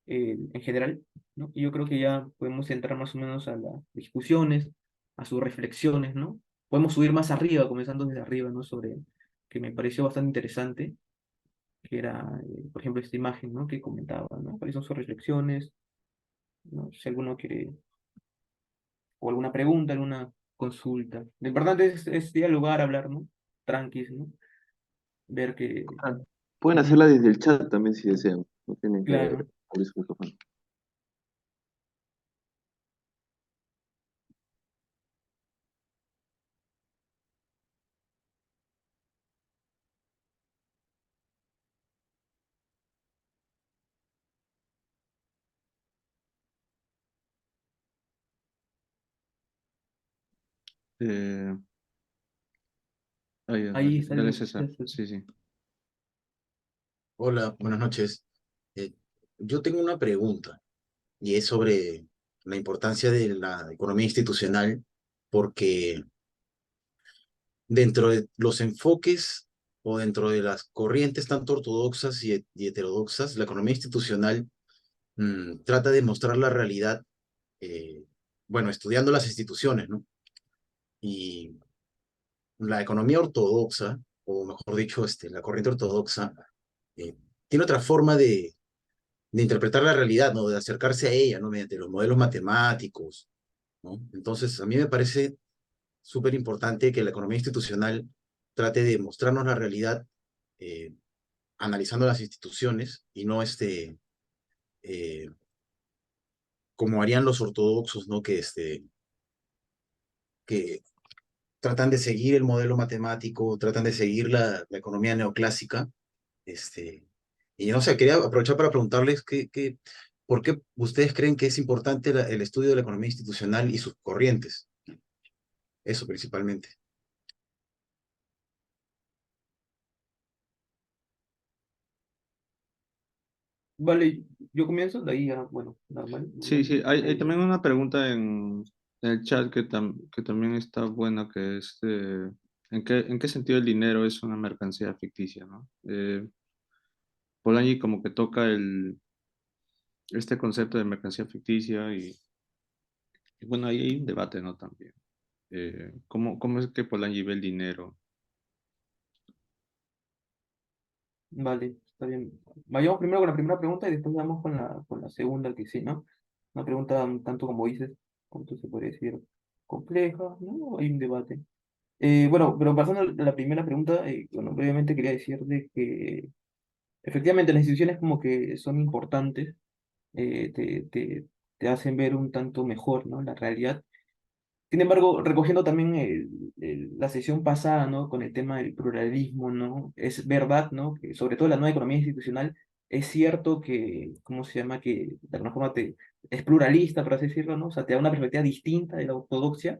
En general, ¿no? Y yo creo que ya podemos entrar más o menos a las discusiones, a sus reflexiones, ¿no? Podemos subir más arriba, comenzando desde arriba, ¿no? Sobre, que me pareció bastante interesante, que era, por ejemplo, esta imagen, ¿no? Que comentaba, ¿no? ¿Cuáles son sus reflexiones? ¿No? Si alguno quiere o alguna pregunta, alguna consulta. Lo importante es dialogar, hablar, ¿no? Tranquis, ¿no? Ver que... Ah, pueden Ujú, hacerla desde el chat también si desean. No tienen que claro. abrir su micrófono. Eh, ya, Ahí dale, dale, sale. César. Sí, sí. Hola, buenas noches. Eh, yo tengo una pregunta y es sobre la importancia de la economía institucional, porque dentro de los enfoques o dentro de las corrientes tanto ortodoxas y heterodoxas, la economía institucional trata de mostrar la realidad, eh, bueno, estudiando las instituciones, ¿no? Y la economía ortodoxa, o mejor dicho, la corriente ortodoxa, eh, tiene otra forma de interpretar la realidad, ¿no? De acercarse a ella, ¿no? Mediante los modelos matemáticos, ¿no? Entonces, a mí me parece súper importante que la economía institucional trate de mostrarnos la realidad eh, analizando las instituciones y no eh, como harían los ortodoxos, ¿no? Que tratan de seguir el modelo matemático, tratan de seguir la economía neoclásica. Este, y no sé, quería aprovechar para preguntarles ¿por qué ustedes creen que es importante el estudio de la economía institucional y sus corrientes? Eso principalmente. Vale, yo comienzo, de ahí ya, bueno, normal, Sí, normal. sí, hay también una pregunta en el chat que también está buena, que es en qué sentido el dinero es una mercancía ficticia, ¿no? Polanyi como que toca este concepto de mercancía ficticia y bueno, ahí hay un debate, ¿no? También. ¿Cómo es que Polanyi ve el dinero? Vale, está bien. Vayamos primero con la primera pregunta y después vamos con la segunda, que sí, ¿no? Una pregunta un tanto como dices, como tú se podría decir, compleja, ¿no? Hay un debate. Bueno, pero pasando a la primera pregunta, bueno, brevemente quería decir de que efectivamente las instituciones como que son importantes, te hacen ver un tanto mejor, ¿no? La realidad. Sin embargo, recogiendo también la sesión pasada, ¿no? Con el tema del pluralismo, ¿no? Es verdad, ¿no? Que sobre todo la nueva economía institucional, es cierto que, ¿cómo se llama? Que de alguna forma es pluralista, por así decirlo, ¿no? O sea, te da una perspectiva distinta de la ortodoxia.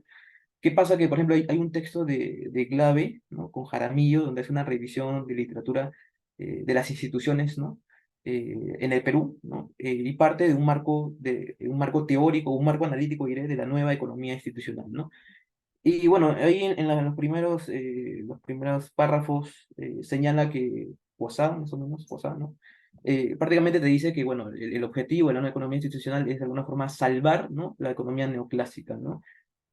¿Qué pasa? Que, por ejemplo, hay un texto de Glave, ¿no? Con Jaramillo, donde hace una revisión de literatura de las instituciones, ¿no? En el Perú, ¿no? Y parte de un marco teórico, un marco analítico, diré, de la nueva economía institucional, ¿no? Y bueno, ahí en los primeros párrafos señala que Posada, más o menos, Posada, ¿no? Prácticamente te dice que, bueno, el objetivo de la nueva economía institucional es de alguna forma salvar, ¿no? La economía neoclásica, ¿no?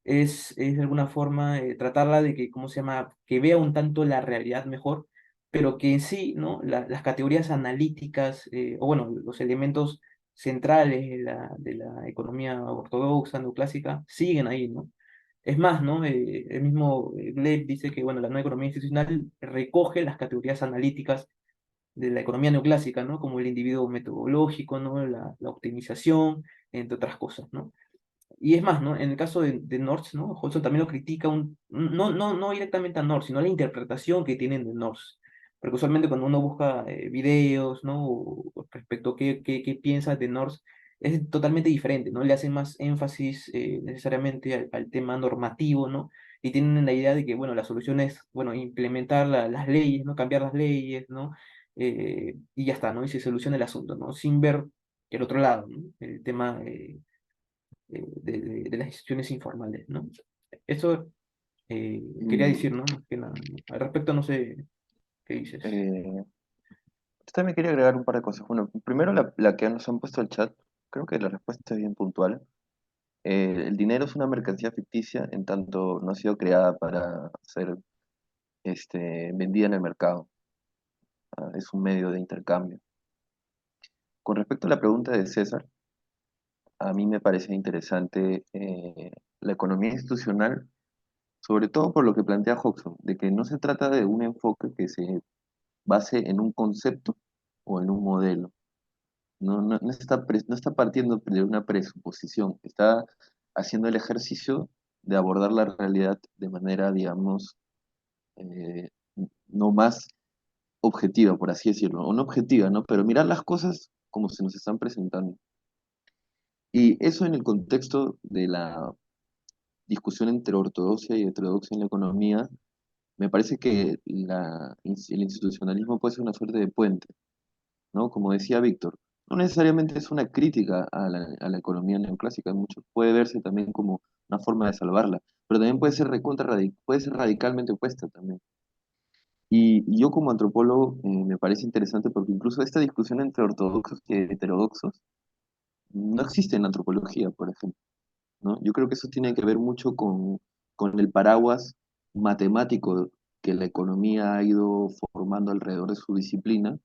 Es de alguna forma tratarla de que, ¿cómo se llama?, que vea un tanto la realidad mejor, pero que en sí, ¿no? Las categorías analíticas, o bueno, los elementos centrales de la economía ortodoxa, neoclásica, siguen ahí, ¿no? Es más, ¿no? El mismo Gleb dice que, bueno, la nueva economía institucional recoge las categorías analíticas de la economía neoclásica, ¿no? Como el individuo metodológico, ¿no? La optimización, entre otras cosas, ¿no? Y es más, ¿no? En el caso de Norse, ¿no? Hodgson también lo critica no directamente a Norse, sino a la interpretación que tienen de Norse. Porque usualmente cuando uno busca videos, ¿no? O respecto a qué piensa de Norse, es totalmente diferente, ¿no? Le hacen más énfasis necesariamente al tema normativo, ¿no? Y tienen la idea de que, bueno, la solución es, bueno, implementar las leyes, ¿no? Cambiar las leyes, ¿no? Y ya está, ¿no? Y se soluciona el asunto, ¿no? Sin ver el otro lado, ¿no? El tema de las instituciones informales, ¿no? Eso quería Mm, decir, ¿no? Más que nada, ¿no? Al respecto no sé qué dices. yo también quería agregar un par de cosas. Bueno, primero la que nos han puesto el chat, creo que la respuesta es bien puntual. El dinero es una mercancía ficticia en tanto no ha sido creada para ser vendida en el mercado. Es un medio de intercambio. Con respecto a la pregunta de César, a mí me parece interesante la economía institucional, sobre todo por lo que plantea Hodgson, de que no se trata de un enfoque que se base en un concepto o en un modelo. No está partiendo de una presuposición, está haciendo el ejercicio de abordar la realidad de manera, digamos, eh, no más objetiva, por así decirlo, o no objetiva, ¿no? Pero mirar las cosas como se nos están presentando. Y eso en el contexto de la discusión entre ortodoxia y heterodoxia en la economía, me parece que el institucionalismo puede ser una suerte de puente, ¿no? Como decía Víctor, no necesariamente es una crítica a la economía neoclásica, mucho puede verse también como una forma de salvarla, pero también puede ser puede ser radicalmente opuesta también. Y yo como antropólogo me parece interesante porque incluso esta discusión entre ortodoxos y heterodoxos no existe en la antropología, por ejemplo, ¿no? Yo creo que eso tiene que ver mucho con el paraguas matemático que la economía ha ido formando alrededor de su disciplina,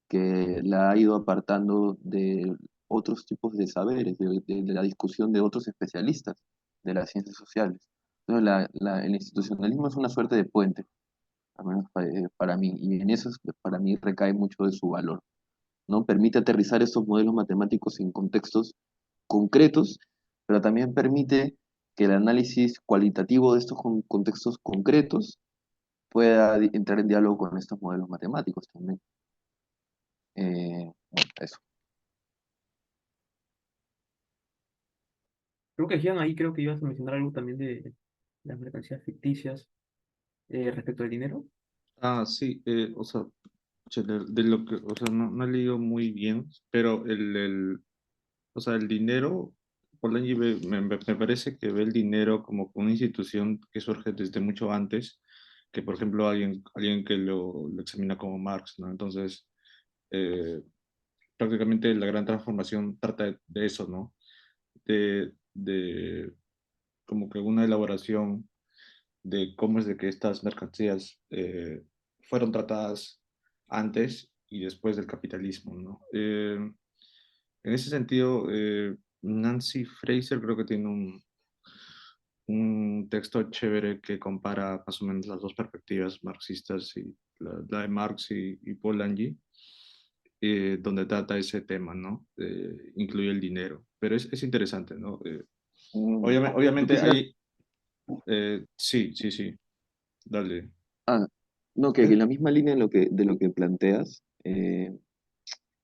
que la ha ido apartando de otros tipos de saberes, de la discusión de otros especialistas de las ciencias sociales. Entonces, el institucionalismo es una suerte de puente, al menos para mí, y en eso para mí recae mucho de su valor, ¿no? Permite aterrizar estos modelos matemáticos en contextos concretos, pero también permite que el análisis cualitativo de estos contextos concretos pueda entrar en diálogo con estos modelos matemáticos también. Bueno, eso. Creo que Gian, ahí creo que ibas a mencionar algo también de las mercancías ficticias respecto al dinero. Ah, sí, o sea, che, de lo que, o sea, no he leído muy bien, pero o sea, el dinero, Polanyi me parece que ve el dinero como una institución que surge desde mucho antes que, por ejemplo, alguien que lo examina como Marx, ¿no? Entonces, eh, prácticamente la gran transformación trata de eso, ¿no? De como que una elaboración de cómo es de que estas mercancías fueron tratadas antes y después del capitalismo, ¿no? En ese sentido, Nancy Fraser creo que tiene un texto chévere que compara más o menos las dos perspectivas marxistas, y la de Marx y Polanyi, donde trata ese tema, ¿no? Incluye el dinero. Pero es interesante, ¿no? Yo Obviamente quisiera, hay... sí, sí, sí, dale. ah, no, que Eh, en la misma línea de lo que planteas, que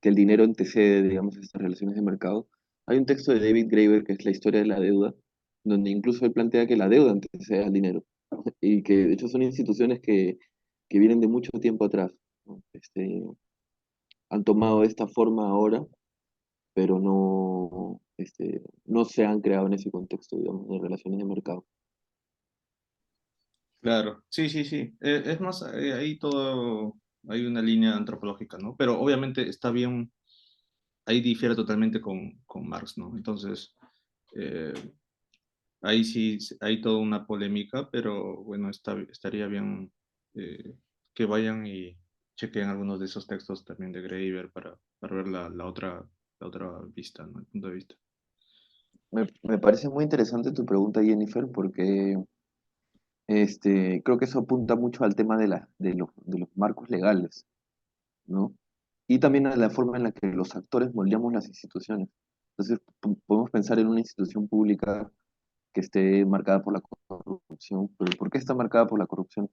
el dinero antecede, digamos, estas relaciones de mercado, hay un texto de David Graeber que es la historia de la deuda, donde incluso él plantea que la deuda antecede al dinero, y que de hecho son instituciones que vienen de mucho tiempo atrás, ¿no? Han tomado esta forma ahora, pero no se han creado en ese contexto, digamos, de relaciones de mercado. Claro, sí, sí, sí. Es más, ahí todo, hay una línea antropológica, ¿no? Pero obviamente está bien, ahí difiere totalmente con Marx, ¿no? Entonces, eh, ahí sí hay toda una polémica, pero bueno, estaría bien que vayan y chequen algunos de esos textos también de Graeber para ver la otra vista, ¿no? El punto de vista. Me parece muy interesante tu pregunta, Jennifer, porque creo que eso apunta mucho al tema de los marcos legales, ¿no? Y también a la forma en la que los actores moldeamos las instituciones. Entonces, podemos pensar en una institución pública que esté marcada por la corrupción, pero ¿por qué está marcada por la corrupción?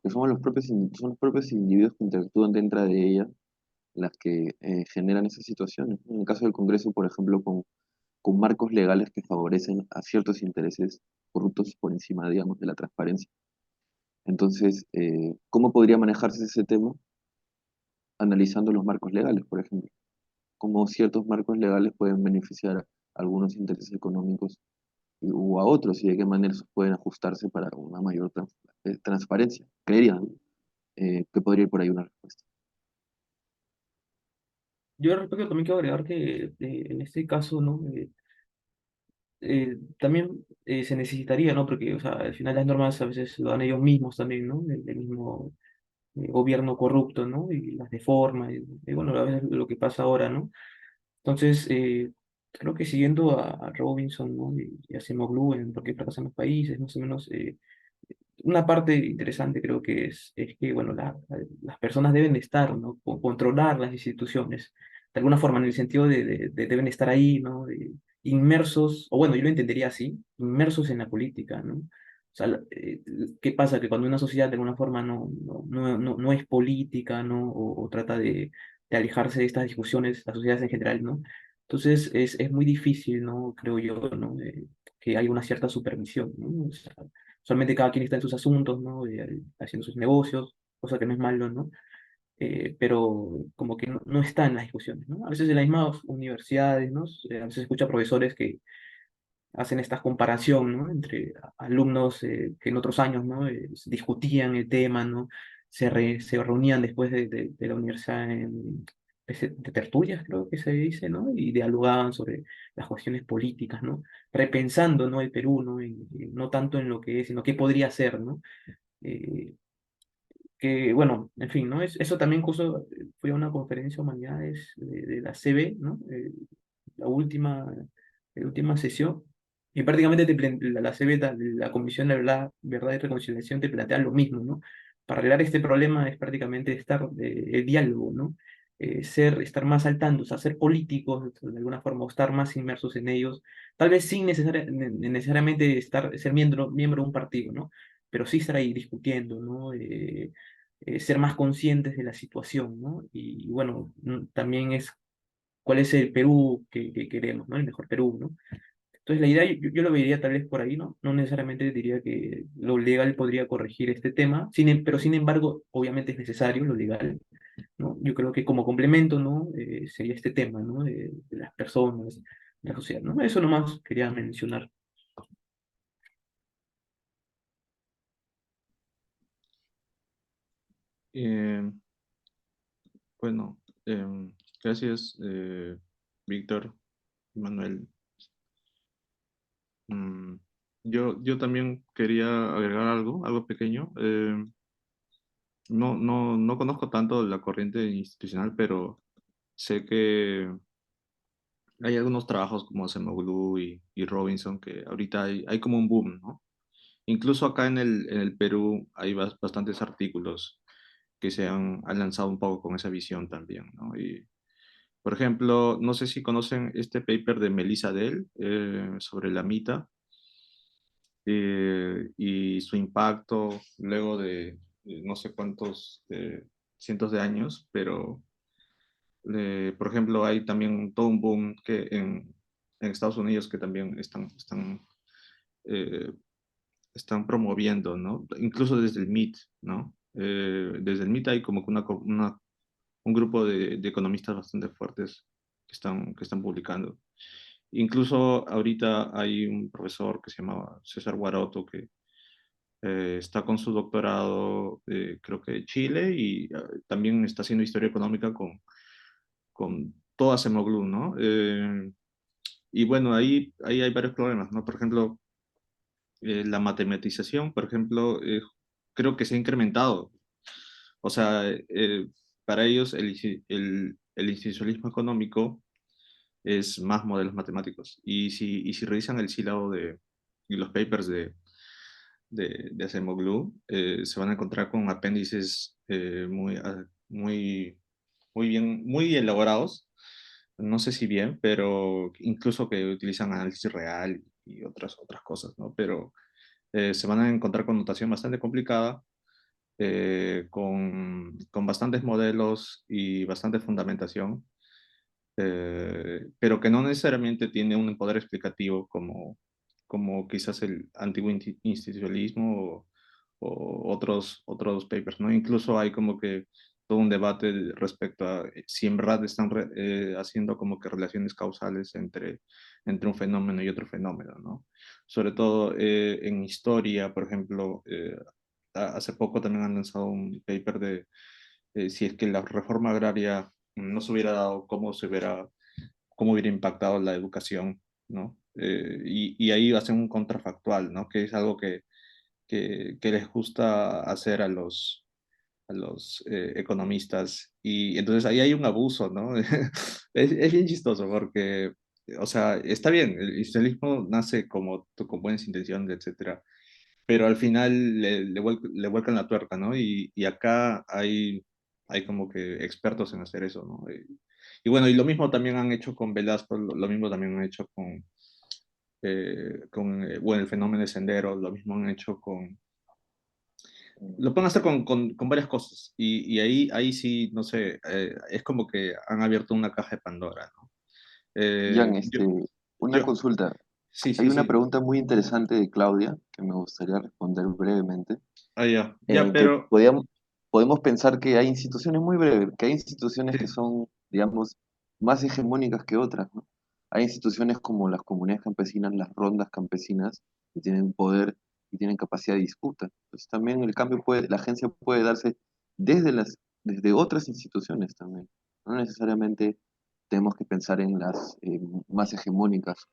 Porque son los propios individuos que interactúan dentro de ella las que generan esas situaciones. En el caso del Congreso, por ejemplo, con marcos legales que favorecen a ciertos intereses corruptos por encima, digamos, de la transparencia. Entonces, ¿cómo podría manejarse ese tema? Analizando los marcos legales, por ejemplo. Cómo ciertos marcos legales pueden beneficiar a algunos intereses económicos o a otros y de qué manera esos pueden ajustarse para una mayor transparencia. Creería, ¿no? Que podría ir por ahí una respuesta. Yo al respecto también quiero agregar que en este caso, ¿no? También se necesitaría, ¿no? Porque, o sea, al final las normas a veces lo dan ellos mismos también, ¿no? El mismo gobierno corrupto, ¿no? Y las deforma, y bueno, a veces lo que pasa ahora, ¿no? Entonces, creo que siguiendo a Robinson, ¿no? Y a Acemoglu en Por qué fracasan los países, más o menos, una parte interesante creo que es que, bueno, las personas deben de estar, ¿no? Controlar las instituciones, de alguna forma, en el sentido de deben estar ahí, ¿no? Inmersos, o bueno, yo lo entendería así, inmersos en la política, ¿no? O sea, ¿qué pasa? Que cuando una sociedad de alguna forma no es política, ¿no? O trata de alejarse de estas discusiones, las sociedades en general, ¿no? Entonces es muy difícil, ¿no? Creo yo, ¿no? Que haya una cierta supervisión, ¿no? O sea, usualmente cada quien está en sus asuntos, ¿no? Haciendo sus negocios, cosa que no es malo, ¿no? Pero como que no está en las discusiones, ¿no? A veces en las mismas universidades, ¿no? A veces escucha profesores que hacen esta comparación, ¿no? Entre alumnos que en otros años, ¿no? Discutían el tema, ¿no? Se reunían después de la universidad en de tertulias, creo que se dice, ¿no? Y dialogaban sobre las cuestiones políticas, ¿no? Repensando, ¿no? El Perú, ¿no? No tanto en lo que es, sino qué podría ser, ¿no? Eh, que, bueno, en fin, ¿no? Eso también justo fui a una conferencia de humanidades de la CB, ¿no? La última, la última sesión, y prácticamente la CB, la Comisión de Verdad y Reconciliación te plantea lo mismo, ¿no? Para arreglar este problema es prácticamente el diálogo, ¿no? Estar más al tanto, o sea, ser políticos de alguna forma, o estar más inmersos en ellos, tal vez sin necesariamente ser miembro de un partido, ¿no? Pero sí estar ahí discutiendo, ¿no? Ser más conscientes de la situación, ¿no? Y bueno, también es cuál es el Perú que queremos, ¿no? El mejor Perú, ¿no? Entonces la idea yo lo vería tal vez por ahí, ¿no? No necesariamente diría que lo legal podría corregir este tema, pero sin embargo, obviamente es necesario lo legal, ¿no? Yo creo que como complemento, ¿no? Sería este tema, ¿no? De las personas, de la sociedad, ¿no? Eso nomás quería mencionar. Eh, bueno, gracias, Víctor, Manuel. Mm, yo también quería agregar algo pequeño. No conozco tanto la corriente institucional, pero sé que hay algunos trabajos como Acemoglu y Robinson que ahorita hay como un boom, ¿no? Incluso acá en el Perú hay bastantes artículos que han lanzado un poco con esa visión también, ¿no? Y, por ejemplo, no sé si conocen este paper de Melissa Dell sobre la MITA y su impacto luego de no sé cuántos cientos de años, pero por ejemplo hay también todo un boom que en Estados Unidos que también eh, están promoviendo, ¿no? Incluso desde el MIT, ¿no? Desde el MIT hay como que un grupo de economistas bastante fuertes que están publicando. Incluso ahorita hay un profesor que se llama César Guaroto que está con su doctorado, creo que de Chile, y también está haciendo historia económica con toda Semoglu, ¿no? Y bueno, ahí hay varios problemas, ¿no? Por ejemplo, la matematización, por ejemplo, creo que se ha incrementado. O sea, para ellos el institucionalismo económico es más modelos matemáticos. Y si revisan el sílabo y los papers de Acemoglu, se van a encontrar con apéndices muy bien, muy elaborados. No sé si bien, pero incluso que utilizan análisis real y otras cosas, ¿no? Pero se van a encontrar con notación bastante complicada, con bastantes modelos y bastante fundamentación, pero que no necesariamente tiene un poder explicativo como quizás el antiguo institucionalismo o otros papers, ¿no? Incluso hay como que todo un debate respecto a si en verdad están haciendo como que relaciones causales entre un fenómeno y otro fenómeno, ¿no? Sobre todo en historia, por ejemplo, hace poco también han lanzado un paper de si es que la reforma agraria no se hubiera dado, cómo hubiera impactado la educación, ¿no? Y ahí hacen un contrafactual, ¿no? Que es algo que les gusta hacer a los economistas. Y entonces ahí hay un abuso, ¿no? Es bien chistoso porque o sea, está bien, el institucionalismo nace como con buenas intenciones, etcétera, pero al final le vuelcan la tuerca, ¿no? Y acá hay como que expertos en hacer eso, ¿no? Y bueno, y lo mismo también han hecho con Velasco, lo mismo también han hecho bueno, el fenómeno de Sendero, lo mismo han hecho lo pueden hacer con varias cosas. Y ahí sí, no sé, es como que han abierto una caja de Pandora, ¿no? Jan, Yo, una yo, consulta. sí, Hay sí, una sí. pregunta muy interesante de Claudia que me gustaría responder brevemente. Ah, ya, ya, Que pero podemos pensar que hay instituciones muy breves, que hay instituciones que sí, son, digamos, más hegemónicas que otras, ¿no? Hay instituciones como las comunidades campesinas, las rondas campesinas, que tienen poder y tienen capacidad de disputa. Entonces también el cambio la agencia puede darse desde otras instituciones también. No necesariamente tenemos que pensar en las más hegemónicas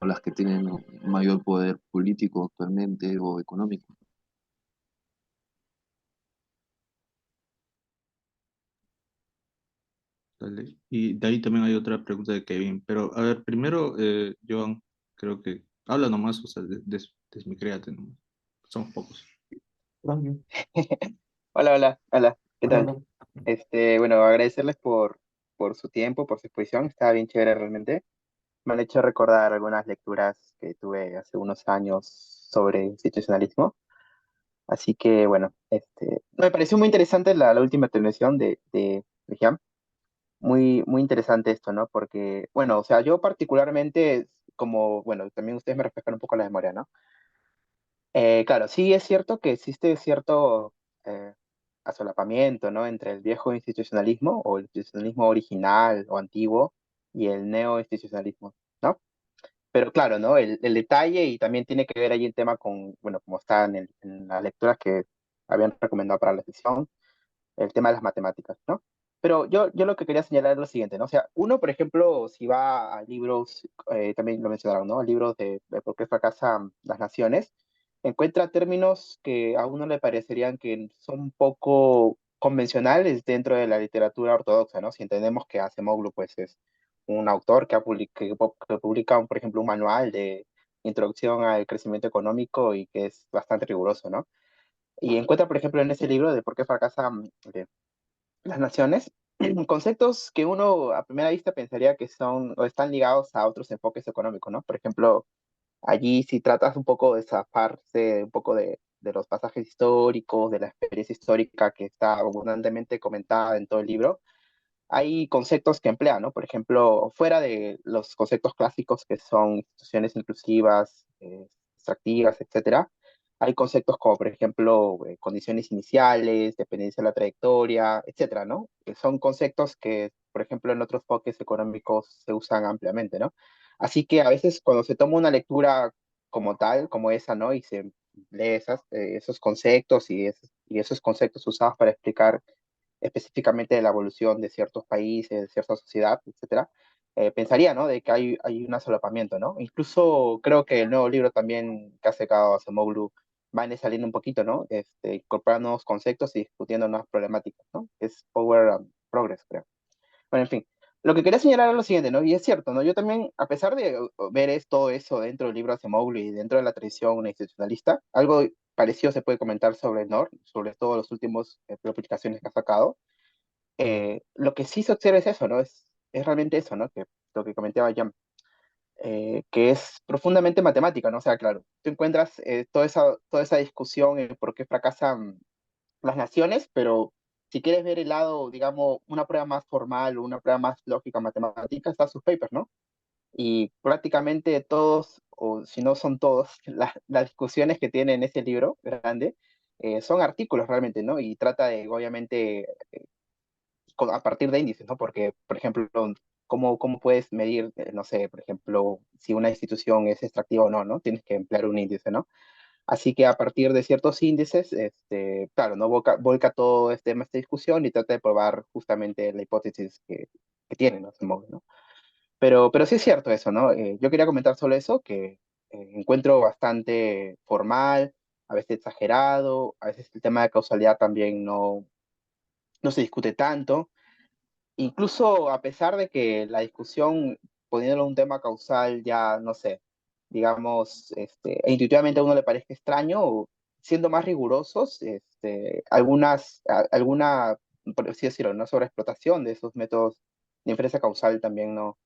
o las que tienen mayor poder político actualmente o económico. dale. Y de ahí también hay otra pregunta de Kevin. Pero, a ver, primero, Joan, creo que habla nomás, o sea, desmicréate nomás. Somos pocos. Hola, Hola, hola, hola, ¿qué tal? hola. Bueno, agradecerles por su tiempo, por su exposición, estaba bien chévere realmente. Me han hecho recordar algunas lecturas que tuve hace unos años sobre institucionalismo. Así que, bueno, me pareció muy interesante la última intervención de Giam. Muy interesante esto, ¿no? Porque, bueno, o sea, yo particularmente, como, bueno, también ustedes me reflejan un poco la memoria, ¿no? Claro, sí es cierto que existe cierto eh, asolapamiento, ¿no? Entre el viejo institucionalismo o el institucionalismo original o antiguo y el neo-institucionalismo, ¿no? Pero claro, ¿no? El detalle y también tiene que ver ahí el tema con, bueno, como está en las lecturas que habían recomendado para la sesión, el tema de las matemáticas, ¿no? Pero yo lo que quería señalar es lo siguiente, ¿no? O sea, uno, por ejemplo, si va a libros, también lo mencionaron, ¿no? Libros de por qué fracasan las naciones, encuentra términos que a uno le parecerían que son un poco convencionales dentro de la literatura ortodoxa, ¿no? Si entendemos que Acemoglu, pues, es un autor que publica, por ejemplo, un manual de introducción al crecimiento económico y que es bastante riguroso, ¿no? Y encuentra, por ejemplo, en ese libro de por qué fracasan las naciones, conceptos que uno a primera vista pensaría que son o están ligados a otros enfoques económicos, ¿no? Por ejemplo, allí si tratas un poco de zafarse un poco de los pasajes históricos, de la experiencia histórica que está abundantemente comentada en todo el libro, hay conceptos que emplea, ¿no? Por ejemplo, fuera de los conceptos clásicos que son instituciones inclusivas, extractivas, etcétera, hay conceptos como, por ejemplo, condiciones iniciales, dependencia de la trayectoria, etcétera, ¿no? Que son conceptos que, por ejemplo, en otros enfoques económicos se usan ampliamente, ¿no? Así que a veces cuando se toma una lectura como tal, como esa, ¿no? Y se lee esos conceptos y esos conceptos usados para explicar específicamente de la evolución de ciertos países, de cierta sociedad, etcétera, pensaría, ¿no? De que hay un solapamiento, ¿no? Incluso creo que el nuevo libro también que ha sacado Acemoglu va en esa línea un poquito, ¿no? Incorporando nuevos conceptos y discutiendo nuevas problemáticas, ¿no? Es Power and Progress, creo. Bueno, en fin. Lo que quería señalar es lo siguiente, ¿no? Y es cierto, ¿no? Yo también, a pesar de ver todo eso dentro del libro de Acemoglu y dentro de la tradición institucionalista, algo parecido se puede comentar sobre el NOR, sobre todo los últimos publicaciones que ha sacado. Lo que sí se observa es eso, ¿no? Es realmente eso, ¿no? Que lo que comentaba Jan, que es profundamente matemática, ¿no? O sea, claro, tú encuentras toda esa discusión en por qué fracasan las naciones, pero si quieres ver el lado, digamos, una prueba más formal o una prueba más lógica matemática, están sus papers, ¿no? Y prácticamente todos, o si no son todos, las discusiones que tiene en ese libro grande, son artículos realmente, ¿no? Y trata de, obviamente, a partir de índices, ¿no? Porque, por ejemplo, ¿cómo puedes medir, no sé, por ejemplo, si una institución es extractiva o no, ¿no? Tienes que emplear un índice, ¿no? Así que a partir de ciertos índices, claro, ¿no? Volca todo esta discusión y trata de probar justamente la hipótesis que tiene, ¿no? Supongo, ¿no? Pero sí es cierto eso, ¿no? Yo quería comentar solo eso, que encuentro bastante formal, a veces exagerado, a veces el tema de causalidad también no se discute tanto. Incluso a pesar de que la discusión poniéndolo en un tema causal ya, no sé, digamos, intuitivamente a uno le parezca extraño, o siendo más rigurosos, alguna, por así decirlo, ¿no? Sobreexplotación de esos métodos de inferencia causal también no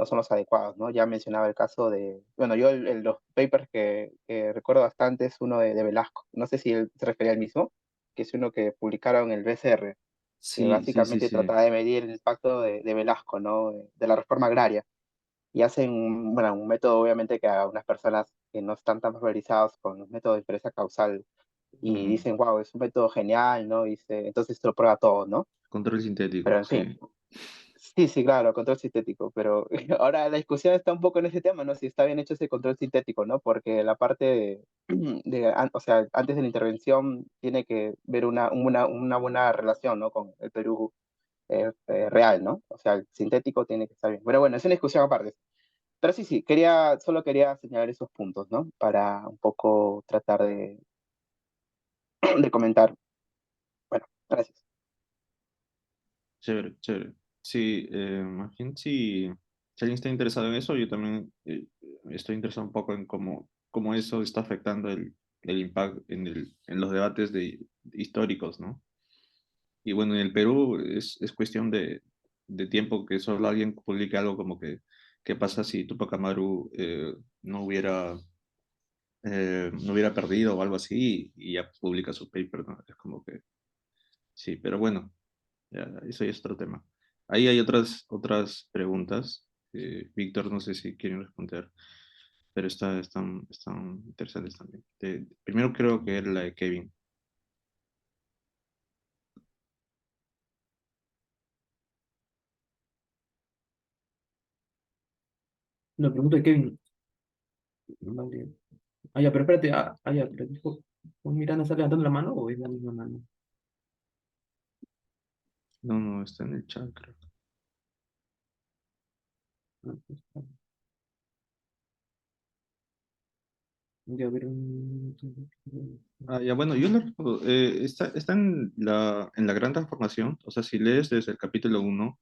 son los adecuados, ¿no? Ya mencionaba el caso de, bueno, yo los papers que recuerdo bastante es uno de Velasco, no sé si él se refería al mismo, que es uno que publicaron en el BCR, que Sí, sí, sí, básicamente sí. trataba de medir el impacto de Velasco, ¿no? De la reforma agraria. Y hacen, bueno, un método obviamente que a unas personas que no están tan familiarizados con los métodos de inferencia causal y Ujú. dicen, wow, es un método genial, ¿no? Y entonces lo prueba todo, ¿no? Control Pero sintético, en fin, sí. sí, sí, claro, control sintético, pero ahora la discusión está un poco en ese tema, ¿no? Si está bien hecho ese control sintético, ¿no? Porque la parte o sea, antes de la intervención tiene que ver una buena relación, ¿no? Con el Perú real, ¿no? O sea, el sintético tiene que estar bien. Pero bueno, es una discusión aparte. Pero sí, sí, solo quería señalar esos puntos, ¿no? Para un poco tratar de comentar. Bueno, gracias. Chévere, chévere. Sí, más bien si alguien está interesado en eso, yo también estoy interesado un poco en cómo eso está afectando el impacto en los debates históricos, ¿no? Y bueno, en el Perú es cuestión de tiempo que solo alguien publique algo como que, ¿qué pasa si Tupac Amaru no hubiera perdido o algo así y ya publica su paper, ¿no? Es como que, sí, pero bueno, ya, eso ya es otro tema. Ahí hay otras preguntas. Víctor, no sé si quieren responder, pero están interesantes también. Primero creo que era la de Kevin. La pregunta de Kevin. Vale. Ah, ya, pero espérate. Ya, pero dijo, ¿Juan Miranda está levantando la mano o es la misma mano? No, no, está en el chat, creo. Ah, pues, ya, a ver, Ya, bueno, yo lo recuerdo. Está en la gran transformación. O sea, si lees desde el capítulo 1,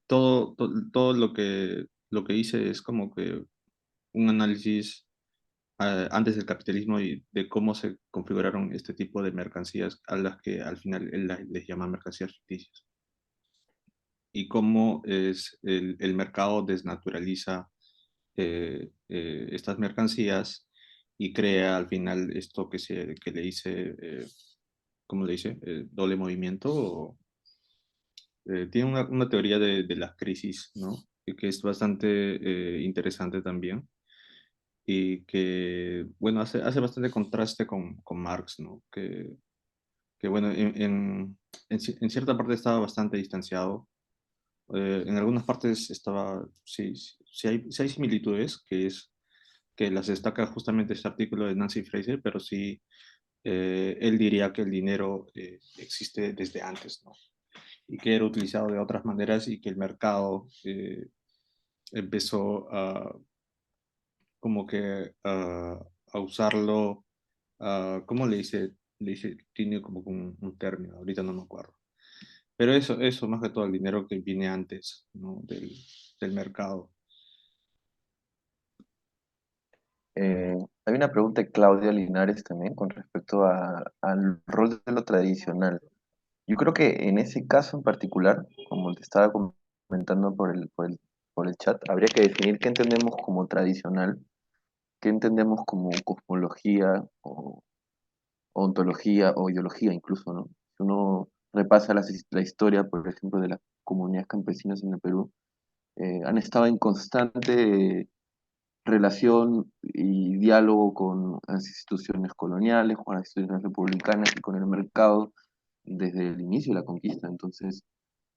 todo lo que hice es como que un análisis antes del capitalismo y de cómo se configuraron este tipo de mercancías a las que al final él les llama mercancías ficticias y cómo el mercado desnaturaliza estas mercancías y crea al final esto que le dice, ¿cómo le dice? Doble movimiento. Tiene una teoría de las crisis, ¿no? Y que es bastante interesante también y que, bueno, hace bastante contraste con Marx, ¿no? Que bueno, en cierta parte estaba bastante distanciado. En algunas partes sí, sí hay similitudes, que las destaca justamente este artículo de Nancy Fraser, pero sí, él diría que el dinero existe desde antes, ¿no? Y que era utilizado de otras maneras y que el mercado empezó como que a usarlo, ¿cómo le dice? Le dice, tiene como un término, ahorita no me acuerdo. Pero eso más que todo el dinero que viene antes, ¿no? Del mercado. Eh, Hay una pregunta de Claudia Linares también con respecto al rol de lo tradicional. Yo creo que en ese caso en particular, como te estaba comentando por el chat, habría que definir qué entendemos como tradicional, qué entendemos como cosmología o ontología o ideología incluso, ¿no? Si uno repasa la historia, por ejemplo, de las comunidades campesinas en el Perú, han estado en constante relación y diálogo con las instituciones coloniales, con las instituciones republicanas y con el mercado desde el inicio de la conquista. Entonces,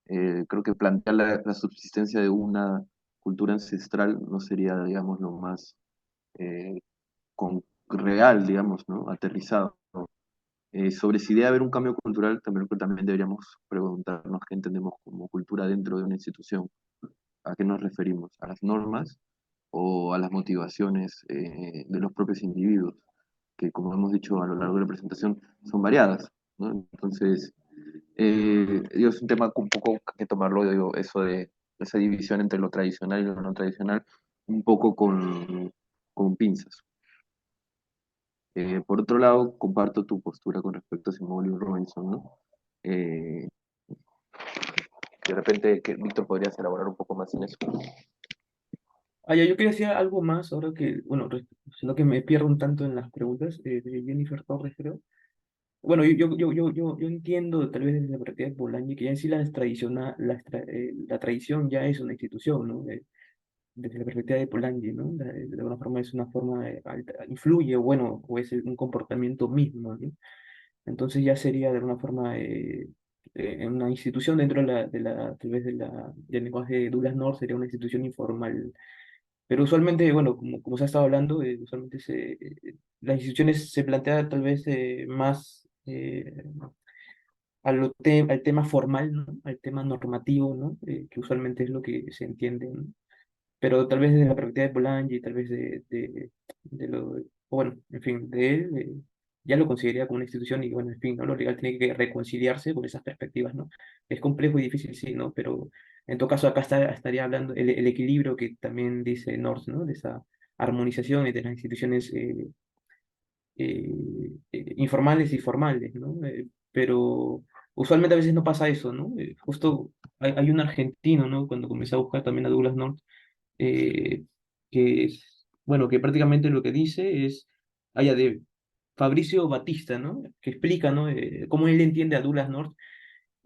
creo que plantear la subsistencia de una cultura ancestral no sería, digamos, lo más eh, real, digamos, ¿no? Aterrizado. Sobre si debe haber un cambio cultural, también deberíamos preguntarnos qué entendemos como cultura dentro de una institución. ¿A qué nos referimos? ¿A las normas o a las motivaciones de los propios individuos? Que como hemos dicho a lo largo de la presentación, son variadas, ¿no? Entonces, digo, es un tema un poco que tomarlo, digo, eso esa división entre lo tradicional y lo no tradicional, un poco con pinzas. Por otro lado, comparto tu postura con respecto a Simón y Robinson, ¿no? Eh, de repente, que Víctor podrías elaborar un poco más en eso. Ah, ya, yo quería decir algo más ahora que, bueno, sino que me pierdo un tanto en las preguntas de Jennifer Torres, creo. Bueno, yo entiendo tal vez desde la perspectiva de Bolaño que ya en sí la tradición ya es una institución, ¿no? Desde la perspectiva de Polanyi, ¿no? De alguna forma es una forma, influye, o bueno, o es un comportamiento mismo, ¿no? Entonces ya sería de alguna forma una institución dentro tal vez del lenguaje de Douglas North sería una institución informal. Pero usualmente, bueno, como se ha estado hablando, usualmente las instituciones se plantean tal vez más al tema formal, ¿no? Al tema normativo, ¿no? Que usualmente es lo que se entiende, ¿no? Pero tal vez desde la perspectiva de Polanyi, tal vez o bueno, en fin, de él, ya lo consideraría como una institución y bueno, en fin, ¿no? Lo legal tiene que reconciliarse con esas perspectivas, ¿no? Es complejo y difícil, sí, ¿no? Pero en todo caso acá estaría hablando el equilibrio que también dice North, ¿no? De esa armonización entre las instituciones informales y formales, ¿no? Pero usualmente a veces no pasa eso, ¿no? Justo hay un argentino, ¿no? Cuando comencé a buscar también a Douglas North, eh, bueno, que prácticamente lo que dice es, allá de Fabricio Batista, ¿no? Que explica, ¿no? Cómo él entiende a Douglas North.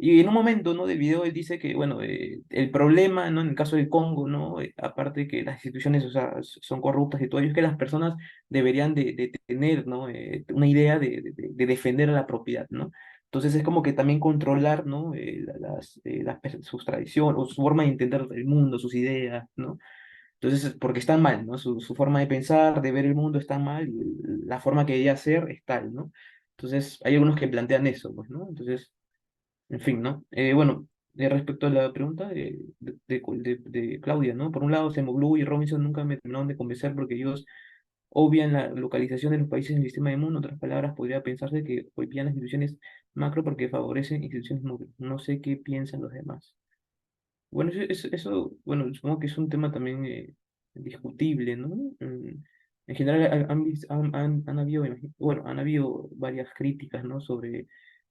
Y en un momento, ¿no? Del video él dice que, bueno, el problema, ¿no? En el caso del Congo, ¿no? Aparte de que las instituciones, o sea, son corruptas y todo ello, es que las personas deberían de tener, ¿no? Una idea de defender a la propiedad, ¿no? Entonces es como que también controlar, ¿no? Sus tradiciones, o su forma de entender el mundo, sus ideas, ¿no? Entonces, porque están mal, ¿no? Su forma de pensar, de ver el mundo está mal, y la forma que debería ser es tal, ¿no? Entonces, hay algunos que plantean eso, pues, ¿no? Entonces, en fin, ¿no? Bueno, respecto a la pregunta de Claudia, ¿no? Por un lado, Semoglu y Robinson nunca me terminaron de convencer porque ellos obvian la localización de los países en el sistema inmune. En otras palabras, podría pensarse que obvian las instituciones macro porque favorecen instituciones micro. No sé qué piensan los demás. Bueno, bueno, supongo que es un tema también discutible, ¿no? En general han habido, bueno, han habido varias críticas, ¿no? Sobre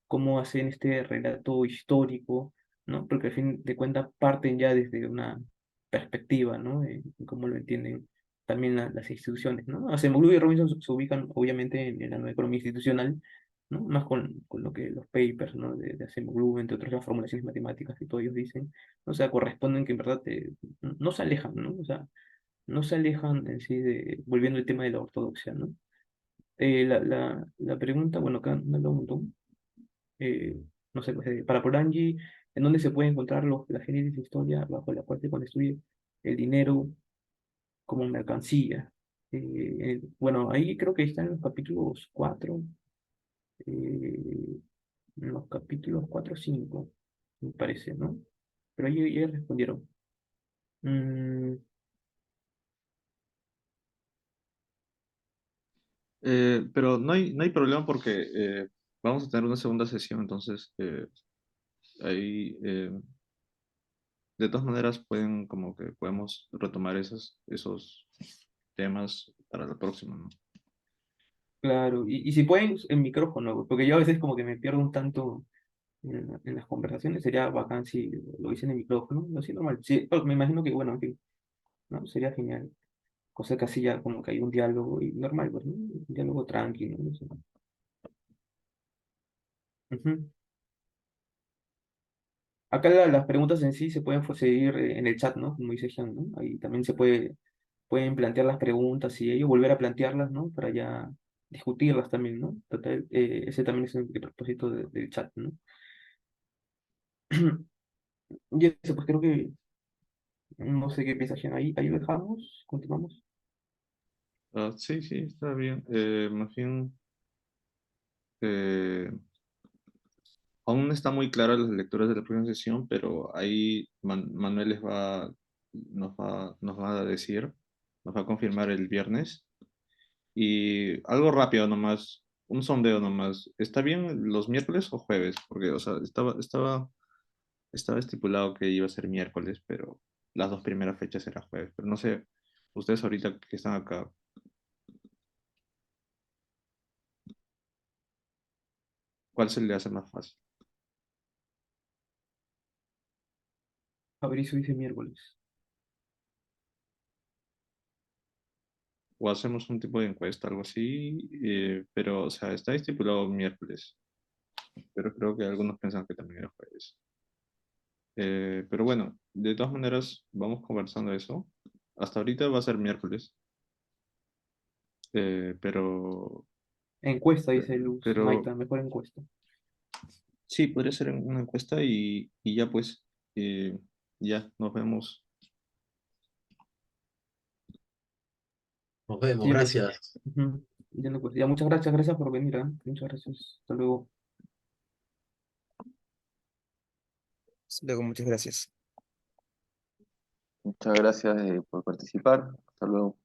cómo hacen este relato histórico, ¿no? Porque al fin de cuentas parten ya desde una perspectiva, ¿no? En cómo lo entienden también las instituciones, ¿no? Acemoglu y Robinson se ubican obviamente en la nueva economía institucional, ¿no? Más con lo que los papers, ¿no? De Acemoglu, entre otras las formulaciones matemáticas que todos ellos dicen, o sea, corresponden que en verdad no se alejan, ¿no? O sea, no se alejan en sí volviendo al tema de la ortodoxia, ¿no? La pregunta, bueno, acá me lo montón, no sé, pues, para Polanyi, ¿en dónde se puede encontrar la génesis de historia bajo la cual se construye el dinero como mercancía? Bueno, ahí creo que están los capítulos 4 en los capítulos 4 o 5 me parece, ¿no? Pero ahí ya respondieron. Mm, Pero no hay problema porque vamos a tener una segunda sesión, entonces ahí de todas maneras pueden como que podemos retomar esos temas para la próxima, ¿no? claro, y si pueden, el micrófono, porque yo a veces como que me pierdo un tanto en las conversaciones, sería bacán si lo dicen en el micrófono, no sé, normal. Sí, pues, me imagino que, bueno, en fin, ¿no? Sería genial. Cosa que así ya como que hay un diálogo y normal, pues, ¿no? Un diálogo tranquilo, ¿no? Eso. Ujú. Acá las preguntas en sí se pueden seguir en el chat, ¿no? Como dice Jean, ¿no? Ahí también pueden plantear las preguntas y ellos volver a plantearlas, ¿no? Para ya discutirlas también, ¿no? Total, ese también es el propósito del chat, ¿no? Y eso, pues creo que no sé qué piensa Jean. Ahí lo dejamos, continuamos. Ah, sí, sí, está bien. Más bien, eh, aún no está muy claras las lecturas de la próxima sesión, pero ahí Manuel nos va a decir, nos va a confirmar el viernes. Y algo rápido nomás, un sondeo nomás. ¿Está bien los miércoles o jueves? Porque, o sea, estaba estipulado que iba a ser miércoles, pero las dos primeras fechas era jueves, pero no sé, ustedes ahorita que están acá, ¿cuál se le hace más fácil? Fabricio dice miércoles. O hacemos un tipo de encuesta, algo así, pero, o sea, está estipulado miércoles, pero creo que algunos piensan que también era jueves. Pero bueno, de todas maneras, vamos conversando eso. Hasta ahorita va a ser miércoles, pero, Encuesta, dice Luz. pero Maita, mejor encuesta. sí, podría ser una encuesta y ya pues, ya nos vemos. Nos vemos, Sí, pues. gracias. Ujú. Entiendo, pues. Ya, muchas gracias, gracias por venir, ¿ah? Muchas gracias. Hasta luego. Hasta luego, muchas gracias. Muchas gracias por participar. Hasta luego.